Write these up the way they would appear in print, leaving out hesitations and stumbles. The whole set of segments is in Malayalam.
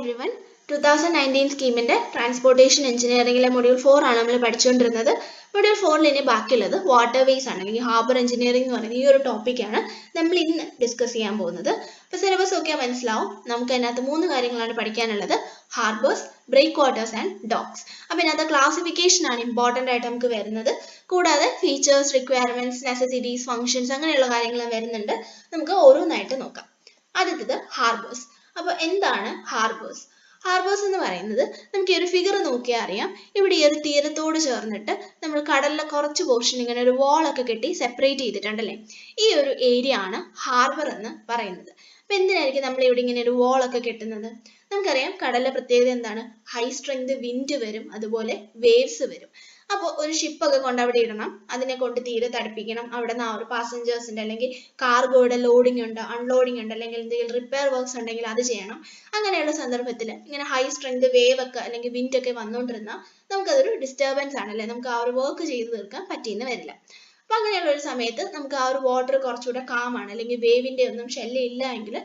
everyone. 2019 സ്കീമിന്റെ ട്രാൻസ്പോർട്ടേഷൻ എഞ്ചിനീയറിംഗിലെ മൊഡ്യൂൾ 4 ആണ് നമ്മൾ പഠിച്ചുകൊണ്ടിരുന്നത്. മൊഡ്യൂൾ 4 ഇനി ബാക്കിയുള്ളത് വാട്ടർവേസ് ആണ്, അല്ലെങ്കിൽ ഹാർബർ എഞ്ചിനീയറിംഗ് എന്ന് പറയുന്ന ഈ ഒരു ടോപ്പിക്കാണ് നമ്മൾ ഇന്ന് ഡിസ്കസ് ചെയ്യാൻ പോകുന്നത്. അപ്പോൾ സിലബസ് ഒക്കെ മനസ്സിലാവും. നമുക്ക് അതിനകത്ത് 3 കാര്യങ്ങളാണ് പഠിക്കാനുള്ളത്: harbours, break waters and docks. അപ്പോൾ ഇതിനകത്ത് ക്ലാസിഫിക്കേഷൻ ആണ് ഇമ്പോർട്ടൻ്റ് ആയിട്ട് നമുക്ക് വരുന്നത്. കൂടാതെ ഫീച്ചേഴ്സ്, റിക്വയർമെന്റ്സ്, നെസസിറ്റീസ്, ഫങ്ഷൻസ് അങ്ങനെയുള്ള കാര്യങ്ങൾ വരുന്നുണ്ട്. നമുക്ക് ഓരോന്നായിട്ട് നോക്കാം. ആദ്യത്തേത് ഹാർബേഴ്സ്. അപ്പോൾ എന്താണ് ഹാർബേഴ്സ്? ഹാർബേഴ്സ് എന്ന് പറയുന്നത്, നമുക്ക് ഈ ഒരു ഫിഗർ നോക്കിയാൽ അറിയാം, ഇവിടെ ഈ ഒരു തീരത്തോട് ചേർന്നിട്ട് നമ്മൾ കടലിലെ കുറച്ച് പോർഷൻ ഇങ്ങനെ ഒരു വാളൊക്കെ കെട്ടി സെപ്പറേറ്റ് ചെയ്തിട്ടുണ്ടല്ലേ, ഈ ഒരു ഏരിയ ആണ് ഹാർബർ എന്ന് പറയുന്നത്. അപ്പൊ എന്തിനായിരിക്കും നമ്മൾ ഇവിടെ ഇങ്ങനെ ഒരു വാളൊക്കെ കെട്ടുന്നത്? നമുക്കറിയാം കടലിലെ പ്രത്യേകത എന്താണ്? ഹൈ സ്ട്രെങ്ത് വിൻഡ് വരും, അതുപോലെ വേവ്സ് വരും. അപ്പോൾ ഒരു ഷിപ്പൊക്കെ കൊണ്ട് അവിടെ ഇടണം, അതിനെ കൊണ്ട് തീരെ തടുപ്പിക്കണം. അവിടെ നിന്ന് ആ ഒരു പാസഞ്ചേഴ്സിന്റെ അല്ലെങ്കിൽ കാർഗോയുടെ ലോഡിംഗ് ഉണ്ട്, അൺലോഡിംഗ് ഉണ്ട്, അല്ലെങ്കിൽ എന്തെങ്കിലും റിപ്പയർ വർക്ക്സ് ഉണ്ടെങ്കിൽ അത് ചെയ്യണം. അങ്ങനെയുള്ള സന്ദർഭത്തിൽ ഇങ്ങനെ ഹൈ സ്ട്രെങ്ത് വേവ് ഒക്കെ അല്ലെങ്കിൽ വിൻഡ് ഒക്കെ വന്നുകൊണ്ടിരുന്നാൽ നമുക്കതൊരു ഡിസ്റ്റർബൻസ് ആണല്ലേ, നമുക്ക് ആ ഒരു വർക്ക് ചെയ്ത് തീർക്കാൻ പറ്റിയെന്ന് വരില്ല. അപ്പൊ അങ്ങനെയുള്ള ഒരു സമയത്ത് നമുക്ക് ആ ഒരു വാട്ടർ കുറച്ചുകൂടെ കാമാണ്, അല്ലെങ്കിൽ വേവിന്റെ ഒന്നും ശല്യം ഇല്ല എങ്കിൽ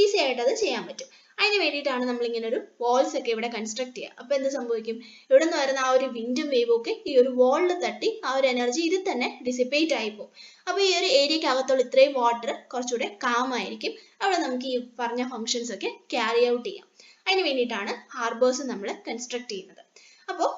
ഈസി ആയിട്ട് അത് ചെയ്യാൻ പറ്റും. അതിന് വേണ്ടിയിട്ടാണ് നമ്മൾ ഇങ്ങനെ ഒരു വാൾസ് ഒക്കെ ഇവിടെ കൺസ്ട്രക്ട് ചെയ്യുക. അപ്പൊ എന്ത് സംഭവിക്കും? ഇവിടെ നിന്ന് വരുന്ന ആ ഒരു വിൻഡും വേവും ഒക്കെ ഈ ഒരു വാളിൽ തട്ടി ആ ഒരു എനർജി ഇതിൽ തന്നെ ഡിസിപ്പേറ്റ് ആയി പോകും. അപ്പൊ ഈ ഒരു ഏരിയക്ക് അകത്തുള്ള ഇത്രയും വാട്ടർ കുറച്ചുകൂടെ കാം ആയിരിക്കും. അവിടെ നമുക്ക് ഈ പറഞ്ഞ ഫങ്ഷൻസ് ഒക്കെ ക്യാരി ഔട്ട് ചെയ്യാം. അതിന് വേണ്ടിയിട്ടാണ് ഹാർബേഴ്സ് നമ്മൾ കൺസ്ട്രക്ട് ചെയ്യുന്നത്. അപ്പോൾ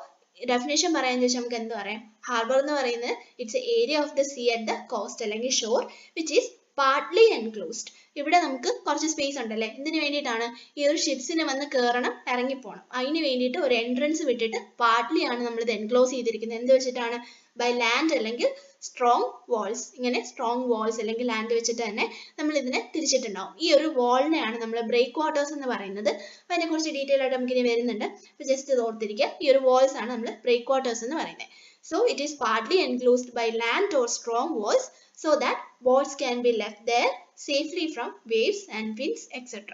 ഡെഫിനേഷൻ പറയാന്ന് വെച്ചാൽ നമുക്ക് എന്ത് പറയാം? ഹാർബർ എന്ന് പറയുന്നത് it's area of the sea at the coast അല്ലെങ്കിൽ shore which is partly enclosed. ഇവിടെ നമുക്ക് കുറച്ച് സ്പേസ് ഉണ്ടല്ലേ, എന്തിനു വേണ്ടിയിട്ടാണ്? ഈ ഒരു ഷിപ്സിന് വന്ന് കയറണം, ഇറങ്ങിപ്പോണം. അതിന് വേണ്ടിയിട്ട് ഒരു എൻട്രൻസ് വിട്ടിട്ട് പാർട്ട്ലി ആണ് നമ്മൾ ഇത് എൻക്ലോസ് ചെയ്തിരിക്കുന്നത്. എന്ത് വെച്ചിട്ടാണ്? ബൈ ലാൻഡ് അല്ലെങ്കിൽ സ്ട്രോങ് വാൾസ്. ഇങ്ങനെ സ്ട്രോങ് വാൾസ് അല്ലെങ്കിൽ ലാൻഡ് വെച്ചിട്ട് തന്നെ നമ്മൾ ഇതിനെ തിരിച്ചിട്ടുണ്ടാവും. ഈ ഒരു വാളിനെയാണ് നമ്മൾ ബ്രേക്ക് വാട്ടേഴ്സ് എന്ന് പറയുന്നത്. അപ്പൊ അതിനെ കുറിച്ച് ഡീറ്റെയിൽ ആയിട്ട് നമുക്ക് ഇനി വരുന്നുണ്ട്. അപ്പൊ ജസ്റ്റ് ഇത് ഓർത്തിരിക്കുക, ഈ ഒരു വാൾസ് ആണ് നമ്മൾ ബ്രേക്ക് വാട്ടേഴ്സ് എന്ന് പറയുന്നത്. So it is partly enclosed by land or strong walls so that boats can be left there safely from waves and winds etc.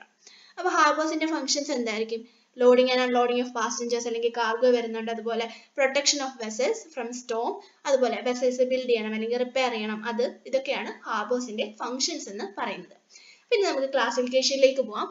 അപ്പോൾ ഹാർബേഴ്സിന്റെ ഫങ്ഷൻസ് എന്തായിരിക്കും? Loading and unloading of passengers അല്ലെങ്കിൽ കാർഗോ വരുന്നുണ്ട്, അതുപോലെ protection of vessels from Storm, അതുപോലെ വെസൽസ് ബിൽഡ് ചെയ്യണം അല്ലെങ്കിൽ റിപ്പയർ ചെയ്യണം, ഇതൊക്കെയാണ് ഹാർബേഴ്സിന്റെ ഫങ്ഷൻസ് എന്ന് പറയുന്നത്. പിന്നെ നമുക്ക് ക്ലാസിഫിക്കേഷനിലേക്ക് പോവാം.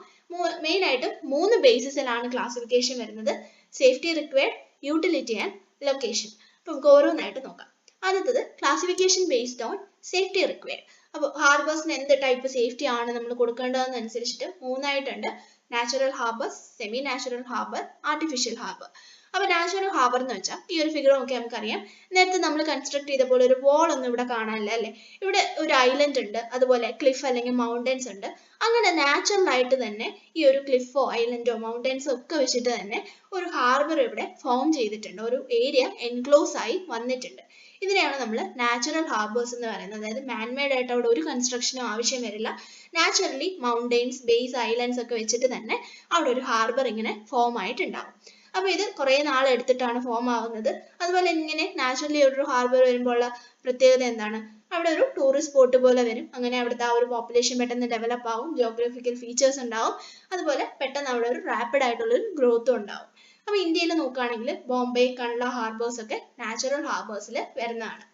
മെയിൻ ആയിട്ട് 3 ബേസിസിലാണ് ക്ലാസിഫിക്കേഷൻ വരുന്നത്: safety required, utility and location. അപ്പൊ നമുക്ക് ഓരോന്നായിട്ട് നോക്കാം. ആദ്യത്തത് classification based on safety required. അപ്പോൾ ഹാർബേഴ്സിന് എന്ത് ടൈപ്പ് സേഫ്റ്റി ആണ് നമ്മൾ കൊടുക്കേണ്ടതെന്ന് അനുസരിച്ചിട്ട് 3 ആയിട്ടുണ്ട്: natural harbour, semi natural harbour, artificial harbour. അപ്പൊ നാച്ചുറൽ ഹാർബർ എന്ന് വെച്ചാൽ ഈ ഒരു ഫിഗർ നോക്കി നമുക്കറിയാം, നേരത്തെ നമ്മൾ കൺസ്ട്രക്ട് ചെയ്ത പോലെ ഒരു വാൾ ഒന്നും ഇവിടെ കാണാനില്ല അല്ലെ. ഇവിടെ ഒരു ഐലൻഡ് ഉണ്ട്, അതുപോലെ ക്ലിഫ് അല്ലെങ്കിൽ മൗണ്ടൻസ് ഉണ്ട്. അങ്ങനെ നാച്ചുറൽ ആയിട്ട് തന്നെ ഈ ഒരു ക്ലിഫോ ഐലൻഡോ മൗണ്ടൻസോ ഒക്കെ വെച്ചിട്ട് തന്നെ ഒരു ഹാർബർ ഇവിടെ ഫോം ചെയ്തിട്ടുണ്ട്, ഒരു ഏരിയ എൻക്ലോസ് ആയി വന്നിട്ടുണ്ട്. ഇതിനെയാണ് നമ്മൾ നാച്ചുറൽ ഹാർബേഴ്സ് എന്ന് പറയുന്നത്. അതായത് മാൻമെയ്ഡ് ആയിട്ട് അവിടെ ഒരു കൺസ്ട്രക്ഷനും ആവശ്യം വരില്ല. നാച്ചുറലി മൗണ്ടെയിൻസ്, ബേസ്, ഐലൻഡ്സ് ഒക്കെ വെച്ചിട്ട് തന്നെ അവിടെ ഒരു ഹാർബർ ഇങ്ങനെ ഫോം ആയിട്ടുണ്ടാവും. അപ്പൊ ഇത് കുറെ നാൾ എടുത്തിട്ടാണ് ഫോം ആവുന്നത്. അതുപോലെ ഇങ്ങനെ നാച്ചുറലി ഒരു ഹാർബർ വരുമ്പോൾ ഉള്ള പ്രത്യേകത എന്താണ്? അവിടെ ഒരു ടൂറിസ്റ്റ് സ്പോട്ട് പോലെ വരും. അങ്ങനെ അവിടുത്തെ ആ ഒരു പോപ്പുലേഷൻ പെട്ടെന്ന് ഡെവലപ്പ് ആവും, ജിയോഗ്രഫിക്കൽ ഫീച്ചേഴ്സ് ഉണ്ടാവും, അതുപോലെ പെട്ടെന്ന് അവിടെ ഒരു റാപ്പിഡ് ആയിട്ടുള്ള ഒരു ഗ്രോത്തും ഉണ്ടാവും. അപ്പൊ ഇന്ത്യയിൽ നോക്കുകയാണെങ്കിൽ ബോംബെ, കൺല ഹാർബേഴ്സ് ഒക്കെ നാച്ചുറൽ ഹാർബേഴ്സിൽ വരുന്നതാണ്.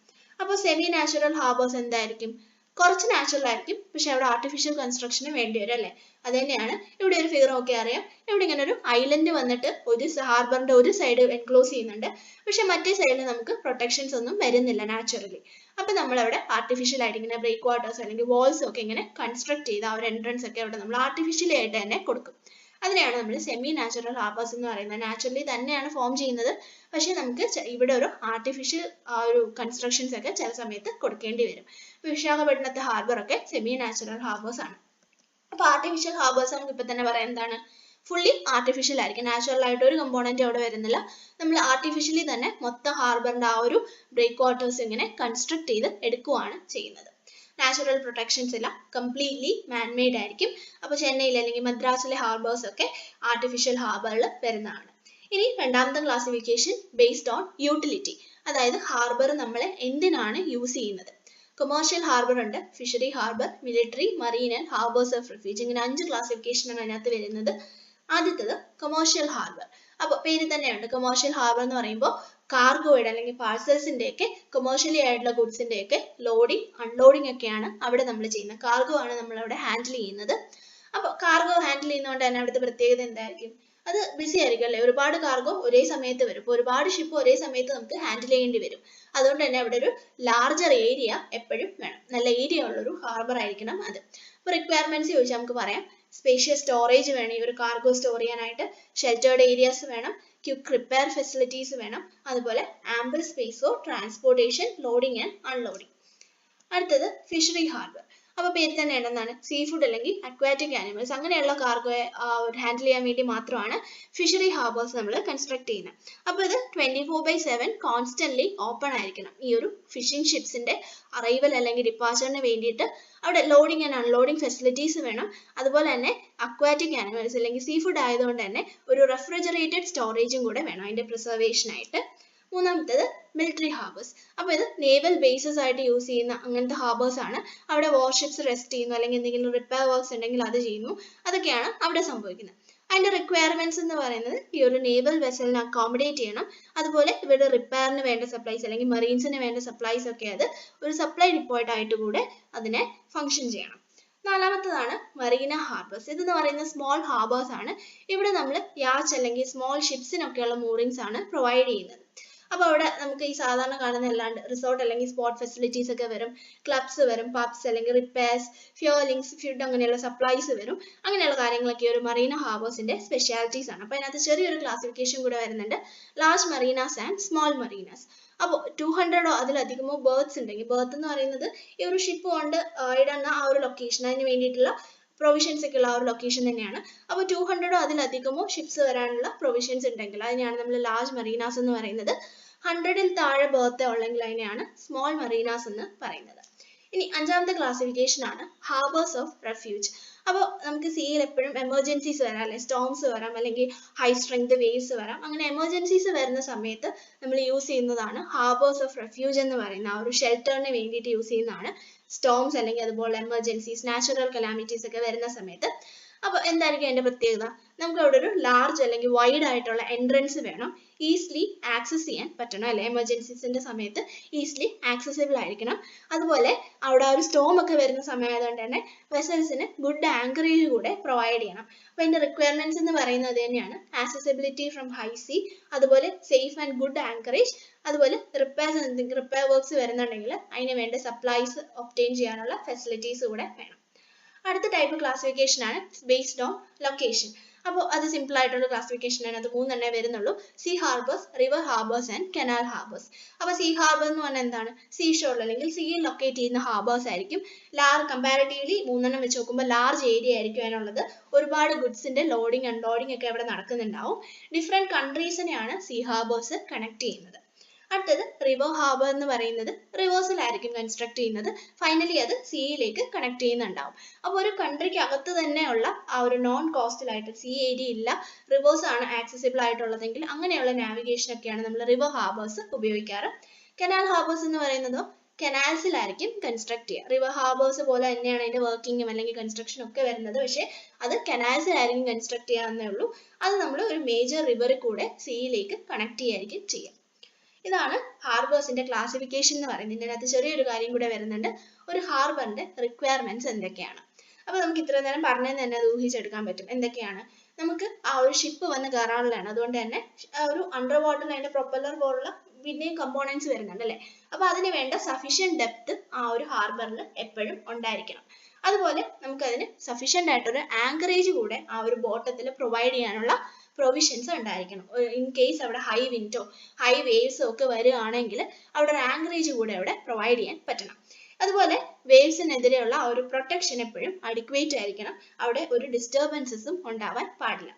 അപ്പോൾ സെമി നാച്ചുറൽ ഹാർബേഴ്സ് എന്തായിരിക്കും? കുറച്ച് നാച്ചുറൽ ആയിരിക്കും, പക്ഷെ അവിടെ ആർട്ടിഫിഷ്യൽ കൺസ്ട്രക്ഷന് വേണ്ടി വരും അല്ലെ. അത് തന്നെയാണ് ഇവിടെ ഒരു ഫിഗർ ഒക്കെ അറിയാം. ഇവിടെ ഇങ്ങനെ ഒരു ഐലൻഡ് വന്നിട്ട് ഒരു ഹാർബറിന്റെ ഒരു സൈഡ് എൻക്ലോസ് ചെയ്യുന്നുണ്ട്, പക്ഷെ മറ്റേ സൈഡിൽ നമുക്ക് പ്രൊട്ടക്ഷൻസ് ഒന്നും വരുന്നില്ല നാച്ചുറലി. അപ്പൊ നമ്മൾ അവിടെ ആർട്ടിഫിഷ്യൽ ആയിട്ട് ഇങ്ങനെ ബ്രേക്ക് വാട്ടേഴ്സ് അല്ലെങ്കിൽ വാൾസ് ഒക്കെ ഇങ്ങനെ കൺസ്ട്രക്ട് ചെയ്ത് ആ ഒരു എൻട്രൻസ് ഒക്കെ അവിടെ നമ്മൾ ആർട്ടിഫിഷ്യലി ആയിട്ട് തന്നെ കൊടുക്കും. അതിനെയാണ് നമ്മൾ സെമി നാച്ചുറൽ ഹാർബേഴ്സ് എന്ന് പറയുന്നത്. നാച്ചുറലി തന്നെയാണ് ഫോം ചെയ്യുന്നത്, പക്ഷെ നമുക്ക് ഇവിടെ ഒരു ആർട്ടിഫിഷ്യൽ ആ ഒരു കൺസ്ട്രക്ഷൻസ് ഒക്കെ ചില സമയത്ത് കൊടുക്കേണ്ടി വരും. വിശാഖപട്ടണത്തെ ഹാർബർ ഒക്കെ സെമി നാച്ചുറൽ ഹാർബേഴ്സ് ആണ്. അപ്പൊ ആർട്ടിഫിഷ്യൽ ഹാർബേഴ്സ് നമുക്ക് ഇപ്പൊ തന്നെ പറയാം എന്താണ്? ഫുള്ളി ആർട്ടിഫിഷ്യൽ ആയിരിക്കും, നാച്ചുറൽ ആയിട്ട് ഒരു കമ്പോണന്റ് അവിടെ വരുന്നില്ല. നമ്മൾ ആർട്ടിഫിഷ്യലി തന്നെ മൊത്തം ഹാർബറിന്റെ ആ ഒരു ബ്രേക്ക് വാട്ടേഴ്സ് ഇങ്ങനെ കൺസ്ട്രക്ട് ചെയ്ത് എടുക്കുകയാണ് ചെയ്യുന്നത്. നാച്ചുറൽ പ്രൊട്ടക്ഷൻസ് എല്ലാം കംപ്ലീറ്റ്ലി മാൻമെയ്ഡ് ആയിരിക്കും. അപ്പൊ ചെന്നൈയിൽ അല്ലെങ്കിൽ മദ്രാസിലെ ഹാർബേഴ്സ് ഒക്കെ ആർട്ടിഫിഷ്യൽ ഹാർബറിൽ വരുന്നതാണ്. ഇനി രണ്ടാമത്തെ ക്ലാസിഫിക്കേഷൻ ബേസ്ഡ് ഓൺ യൂട്ടിലിറ്റി, അതായത് ഹാർബർ നമ്മൾ എന്തിനാണ് യൂസ് ചെയ്യുന്നത്. കൊമേഴ്ഷ്യൽ ഹാർബർ ഉണ്ട്, fishery harbour, military, marine and harbours of refuge. ഇങ്ങനെ 5 ക്ലാസിഫിക്കേഷനാണ് അതിനകത്ത് വരുന്നത്. ആദ്യത്തത് കൊമേഴ്ഷ്യൽ ഹാർബർ. അപ്പൊ പേര് തന്നെയുണ്ട്, കൊമേഴ്ഷ്യൽ ഹാർബർ എന്ന് പറയുമ്പോൾ കാർഗോയുടെ അല്ലെങ്കിൽ പാഴ്സൽസിന്റെ ഒക്കെ കൊമേഴ്ഷ്യലി ആയിട്ടുള്ള ഗുഡ്സിന്റെ ഒക്കെ ലോഡിംഗ് അൺലോഡിംഗ് ഒക്കെയാണ് അവിടെ നമ്മൾ ചെയ്യുന്നത്. കാർഗോ ആണ് നമ്മൾ അവിടെ ഹാൻഡിൽ ചെയ്യുന്നത്. അപ്പോൾ കാർഗോ ഹാൻഡിൽ ചെയ്യുന്നതുകൊണ്ട് തന്നെ അവിടുത്തെ പ്രത്യേകത എന്തായിരിക്കും? അത് ബിസി ആയിരിക്കും അല്ലേ, ഒരുപാട് കാർഗോ ഒരേ സമയത്ത് വരും. ഇപ്പോൾ ഒരുപാട് ഷിപ്പ് ഒരേ സമയത്ത് നമുക്ക് ഹാൻഡിൽ ചെയ്യേണ്ടി വരും. അതുകൊണ്ട് തന്നെ അവിടെ ഒരു ലാർജർ ഏരിയ എപ്പോഴും വേണം, നല്ല ഏരിയ ഉള്ളൊരു ഹാർബർ ആയിരിക്കണം അത്. അപ്പോൾ റിക്വയർമെന്റ്സ് ചോദിച്ചാൽ നമുക്ക് പറയാം, സ്പേഷ്യസ് സ്റ്റോറേജ് വേണം ഈ ഒരു കാർഗോ സ്റ്റോർ ചെയ്യാനായിട്ട്, ഷെൽട്ടേർഡ് ഏരിയാസ് വേണം, ക്വിക്ക് റിപ്പയർ ഫെസിലിറ്റീസ് വേണം, അതുപോലെ ample space four transportation, loading and unloading. അടുത്തത് ഫിഷറി ഹാർബർ. അപ്പോൾ പേര് തന്നെ എന്താണ്, സീ ഫുഡ് അല്ലെങ്കിൽ അക്വാറ്റിക് ആനിമൽസ് അങ്ങനെയുള്ള കാർഗോയെ ഹാൻഡിൽ ചെയ്യാൻ വേണ്ടി മാത്രമാണ് ഫിഷറി ഹാർബേഴ്സ് നമ്മൾ കൺസ്ട്രക്ട് ചെയ്യുന്നത്. അപ്പോൾ ഇത് 24/7 കോൺസ്റ്റന്റ്ലി ഓപ്പൺ ആയിരിക്കണം. ഈ ഒരു ഫിഷിംഗ് ഷിപ്സിന്റെ അറൈവൽ അല്ലെങ്കിൽ ഡിപ്പാച്ചറിന് വേണ്ടിയിട്ട് അവിടെ ലോഡിംഗ് ആൻഡ് അൺലോഡിംഗ് ഫെസിലിറ്റീസ് വേണം. അതുപോലെ തന്നെ അക്വാറ്റിക് ആനിമൽസ് അല്ലെങ്കിൽ സീ ഫുഡ് ആയതുകൊണ്ട് തന്നെ ഒരു റെഫ്രിജറേറ്റഡ് സ്റ്റോറേജും കൂടെ വേണം അതിന്റെ പ്രിസർവേഷൻ ആയിട്ട്. മൂന്നാമത്തേത് മിലിറ്ററി ഹാർബേഴ്സ്. അപ്പോൾ ഇത് നേവൽ ബേസസ് ആയിട്ട് യൂസ് ചെയ്യുന്ന അങ്ങനത്തെ ഹാർബേഴ്സ് ആണ്. അവിടെ വാർഷിപ്സ് റെസ്റ്റ് ചെയ്യുന്നു അല്ലെങ്കിൽ എന്തെങ്കിലും റിപ്പയർ വർക്ക്സ് ഉണ്ടെങ്കിൽ അത് ചെയ്യുന്നു, അതൊക്കെയാണ് അവിടെ സംഭവിക്കുന്നത്. അതിന്റെ റിക്വയർമെന്റ്സ് എന്ന് പറയുന്നത് ഈ ഒരു നേവൽ വെസലിനെ അക്കോമഡേറ്റ് ചെയ്യണം, അതുപോലെ ഇവരുടെ റിപ്പയറിന് വേണ്ട സപ്ലൈസ് അല്ലെങ്കിൽ മറീൻസിന് വേണ്ട സപ്ലൈസ് ഒക്കെ അത് ഒരു സപ്ലൈ ഡിപ്പോർട്ട് ആയിട്ട് കൂടെ അതിനെ ഫംഗ്ഷൻ ചെയ്യണം. നാലാമത്തതാണ് മറീന ഹാർബേഴ്സ്. ഇതെന്ന് പറയുന്നത് സ്മോൾ ഹാർബേഴ്സ് ആണ്. ഇവിടെ നമ്മൾ യാച്ച് അല്ലെങ്കിൽ സ്മോൾ ഷിപ്സിനൊക്കെയുള്ള മൂറിങ്സ് ആണ് പ്രൊവൈഡ് ചെയ്യുന്നത്. അപ്പോൾ അവിടെ നമുക്ക് ഈ സാധാരണ കാണുന്ന അല്ലാണ്ട് റിസോർട്ട് അല്ലെങ്കിൽ സ്പോട്ട് ഫെസിലിറ്റീസ് ഒക്കെ വരും, ക്ലബ്സ് വരും, പബ്സ് അല്ലെങ്കിൽ റിപ്പയർസ്, ഫ്യൂലിങ്സ്, ഫുഡ് അങ്ങനെയുള്ള സപ്ലൈസ് വരും. അങ്ങനെയുള്ള കാര്യങ്ങളൊക്കെ ഒരു മറീന ഹാർബേഴ്സിന്റെ സ്പെഷ്യാലിറ്റീസ് ആണ്. അപ്പോൾ അതിനകത്ത് ചെറിയൊരു ക്ലാസിഫിക്കേഷൻ കൂടെ വരുന്നുണ്ട്, ലാർജ് മറീനാസ് ആൻഡ് സ്മോൾ മറീനാസ്. അപ്പോൾ 200 അതിലധികമോ ബേർഡ്സ് ഉണ്ടെങ്കിൽ, ബേർത്ത് എന്ന് പറയുന്നത് ഈ ഒരു ഷിപ്പ് കൊണ്ട് ഇടുന്ന ആ ഒരു ലൊക്കേഷൻ, അതിന് വേണ്ടിയിട്ടുള്ള പ്രൊവിഷൻസ് ഒക്കെ ഉള്ള ആ ഒരു ലൊക്കേഷൻ തന്നെയാണ്. അപ്പോൾ 200 അതിലധികമോ ഷിപ്സ് വരാനുള്ള പ്രൊവിഷൻസ് ഉണ്ടെങ്കിൽ അതിനെയാണ് നമ്മൾ ലാർജ് മറീനാസ് എന്ന് പറയുന്നത്. 100-ൽ താഴെ ബേർത്ത് ഉള്ളെങ്കിൽ അതിനെയാണ് സ്മോൾ മറീനാസ് എന്ന് പറയുന്നത്. ഇനി അഞ്ചാമത്തെ ക്ലാസിഫിക്കേഷൻ ആണ് ഹാർബേഴ്സ് ഓഫ് റെഫ്യൂജ്. അപ്പോൾ നമുക്ക് സീയിൽ എപ്പോഴും എമർജൻസീസ് വരാം, അല്ലെ സ്റ്റോംസ് വരാം, അല്ലെങ്കിൽ ഹൈ സ്ട്രെങ്ത് വേവ്സ് വരാം. അങ്ങനെ എമർജൻസീസ് വരുന്ന സമയത്ത് നമ്മൾ യൂസ് ചെയ്യുന്നതാണ് ഹാർബേഴ്സ് ഓഫ് റെഫ്യൂജ് എന്ന് പറയുന്ന ആ ഒരു ഷെൽട്ടറിന് വേണ്ടിയിട്ട് യൂസ് ചെയ്യുന്നതാണ് സ്റ്റോംസ് അല്ലെങ്കിൽ അതുപോലെ എമർജൻസീസ്, നാച്ചുറൽ കലാമിറ്റീസ് ഒക്കെ വരുന്ന സമയത്ത്. അപ്പോൾ എന്തായിരിക്കും അതിന്റെ പ്രത്യേകത, നമുക്ക് അവിടെ ഒരു ലാർജ് അല്ലെങ്കിൽ വൈഡ് ആയിട്ടുള്ള എൻട്രൻസ് വേണം, ഈസിലി ആക്സസ് ചെയ്യാൻ പറ്റണം അല്ലെ, എമർജൻസീസിന്റെ സമയത്ത് ഈസിലി ആക്സസിബിൾ ആയിരിക്കണം. അതുപോലെ അവിടെ ഒരു സ്റ്റോം ഒക്കെ വരുന്ന സമയമായതുകൊണ്ട് തന്നെ വെസൽസിന് ഗുഡ് ആങ്കറേജ് കൂടെ പ്രൊവൈഡ് ചെയ്യണം. അപ്പോൾ അതിന്റെ റിക്വയർമെന്റ്സ് എന്ന് പറയുന്നത് തന്നെയാണ് ആക്സസിബിലിറ്റി ഫ്രം ഹൈ സീ, അതുപോലെ സേഫ് ആൻഡ് ഗുഡ് ആങ്കറേജ്, അതുപോലെ റിപ്പയർ വർക്ക്സ് വരുന്നുണ്ടെങ്കിൽ അതിന് വേണ്ട സപ്ലൈസ് ഒബ്റ്റെയിൻ ചെയ്യാനുള്ള ഫെസിലിറ്റീസ് കൂടെ വേണം. അടുത്ത ടൈപ്പ് ക്ലാസിഫിക്കേഷൻ ആണ് ബേസ്ഡ് ഓൺ ലൊക്കേഷൻ. അപ്പോൾ അത് സിമ്പിൾ ആയിട്ടുള്ള ക്ലാസിഫിക്കേഷൻ ആണ്, അത് 3 എണ്ണേ വരുന്നുള്ളൂ, sea harbours, river harbours and canal harbours. അപ്പോൾ സീ ഹാർബർ എന്ന് പറഞ്ഞാൽ എന്താണ്, സീ ഷോറിൽ അല്ലെങ്കിൽ സീയിൽ ലൊക്കേറ്റ് ചെയ്യുന്ന ഹാർബേഴ്സ് ആയിരിക്കും. കമ്പാരിറ്റീവ്ലി 3 എണ്ണം വെച്ച് നോക്കുമ്പോൾ ലാർജ് ഏരിയ ആയിരിക്കും അതിനുള്ളത്. ഒരുപാട് ഗുഡ്സിന്റെ ലോഡിങ് അൺലോഡിങ് ഒക്കെ അവിടെ നടക്കുന്നുണ്ടാവും. ഡിഫറെന്റ് കൺട്രീസിനെയാണ് സീ ഹാർബേഴ്സ് കണക്ട് ചെയ്യുന്നത്. അടുത്തത് റിവർ ഹാർബർ എന്ന് പറയുന്നത് റിവേഴ്സിലായിരിക്കും കൺസ്ട്രക്ട് ചെയ്യുന്നത്, ഫൈനലി അത് സീയിലേക്ക് കണക്ട് ചെയ്യുന്നുണ്ടാവും. അപ്പോൾ ഒരു കൺട്രിക്ക് അകത്ത് തന്നെയുള്ള ആ ഒരു നോൺ കോസ്റ്റലായിട്ട് സീ ഏരിയ ഇല്ല, റിവേഴ്സ് ആണ് ആക്സസിബിൾ ആയിട്ടുള്ളതെങ്കിൽ അങ്ങനെയുള്ള നാവിഗേഷൻ ഒക്കെയാണ് നമ്മൾ റിവർ ഹാർബേഴ്സ് ഉപയോഗിക്കാറ്. കനാൽ ഹാർബേഴ്സ് എന്ന് പറയുന്നതോ കനാൽസിലായിരിക്കും കൺസ്ട്രക്ട് ചെയ്യുക. റിവർ ഹാർബേഴ്സ് പോലെ തന്നെയാണ് അതിന്റെ വർക്കിങ്ങും അല്ലെങ്കിൽ കൺസ്ട്രക്ഷൻ ഒക്കെ വരുന്നത്, പക്ഷേ അത് കനാൽസിലായിരിക്കും കൺസ്ട്രക്ട് ചെയ്യാവുന്നേ ഉള്ളൂ. അത് നമ്മൾ ഒരു മേജർ റിവറിൽ കൂടെ സീയിലേക്ക് കണക്ട് ചെയ്യായിരിക്കും ചെയ്യുക. ഇതാണ് ഹാർബേഴ്സിന്റെ ക്ലാസിഫിക്കേഷൻ എന്ന് പറയുന്നത്. ഇതിനകത്ത് ചെറിയൊരു കാര്യം കൂടെ വരുന്നുണ്ട്, ഒരു ഹാർബറിന്റെ റിക്വയർമെന്റ്സ് എന്തൊക്കെയാണ്. അപ്പോൾ നമുക്ക് ഇത്ര നേരം പറഞ്ഞതെന്ന് തന്നെ അത് ഊഹിച്ചെടുക്കാൻ പറ്റും. എന്തൊക്കെയാണ്, നമുക്ക് ആ ഒരു ഷിപ്പ് വന്ന് കയറാനുള്ളതാണ്, അതുകൊണ്ട് തന്നെ ഒരു അണ്ടർ വാട്ടറിൽ അതിന്റെ പ്രൊപ്പല്ലർ പോലുള്ള പിന്നെയും കമ്പോണൻസ് വരുന്നുണ്ട് അല്ലേ. അപ്പോൾ അതിന് വേണ്ട സഫീഷ്യന്റ് ഡെപ്ത് ആ ഒരു ഹാർബറിൽ എപ്പോഴും ഉണ്ടായിരിക്കണം. അതുപോലെ നമുക്ക് അതിന് സഫീഷ്യന്റ് ആയിട്ടൊരു ആങ്കറേജ് കൂടെ ആ ഒരു ബോട്ടത്തിൽ പ്രൊവൈഡ് ചെയ്യാനുള്ള പ്രൊവിഷൻസ് ഉണ്ടായിരിക്കണം. ഇൻ കേസ് അവിടെ ഹൈ വിൻഡോ ഹൈ വേവ്സോ ഒക്കെ വരികയാണെങ്കിൽ അവിടെ ഒരു ആങ്കറേജ് കൂടെ അവിടെ പ്രൊവൈഡ് ചെയ്യാൻ പറ്റണം. അതുപോലെ വേവ്സിനെതിരെയുള്ള ആ ഒരു പ്രൊട്ടക്ഷൻ എപ്പോഴും അഡിക്വേറ്റ് ആയിരിക്കണം, അവിടെ ഒരു ഡിസ്റ്റർബൻസസും ഉണ്ടാവാൻ പാടില്ല.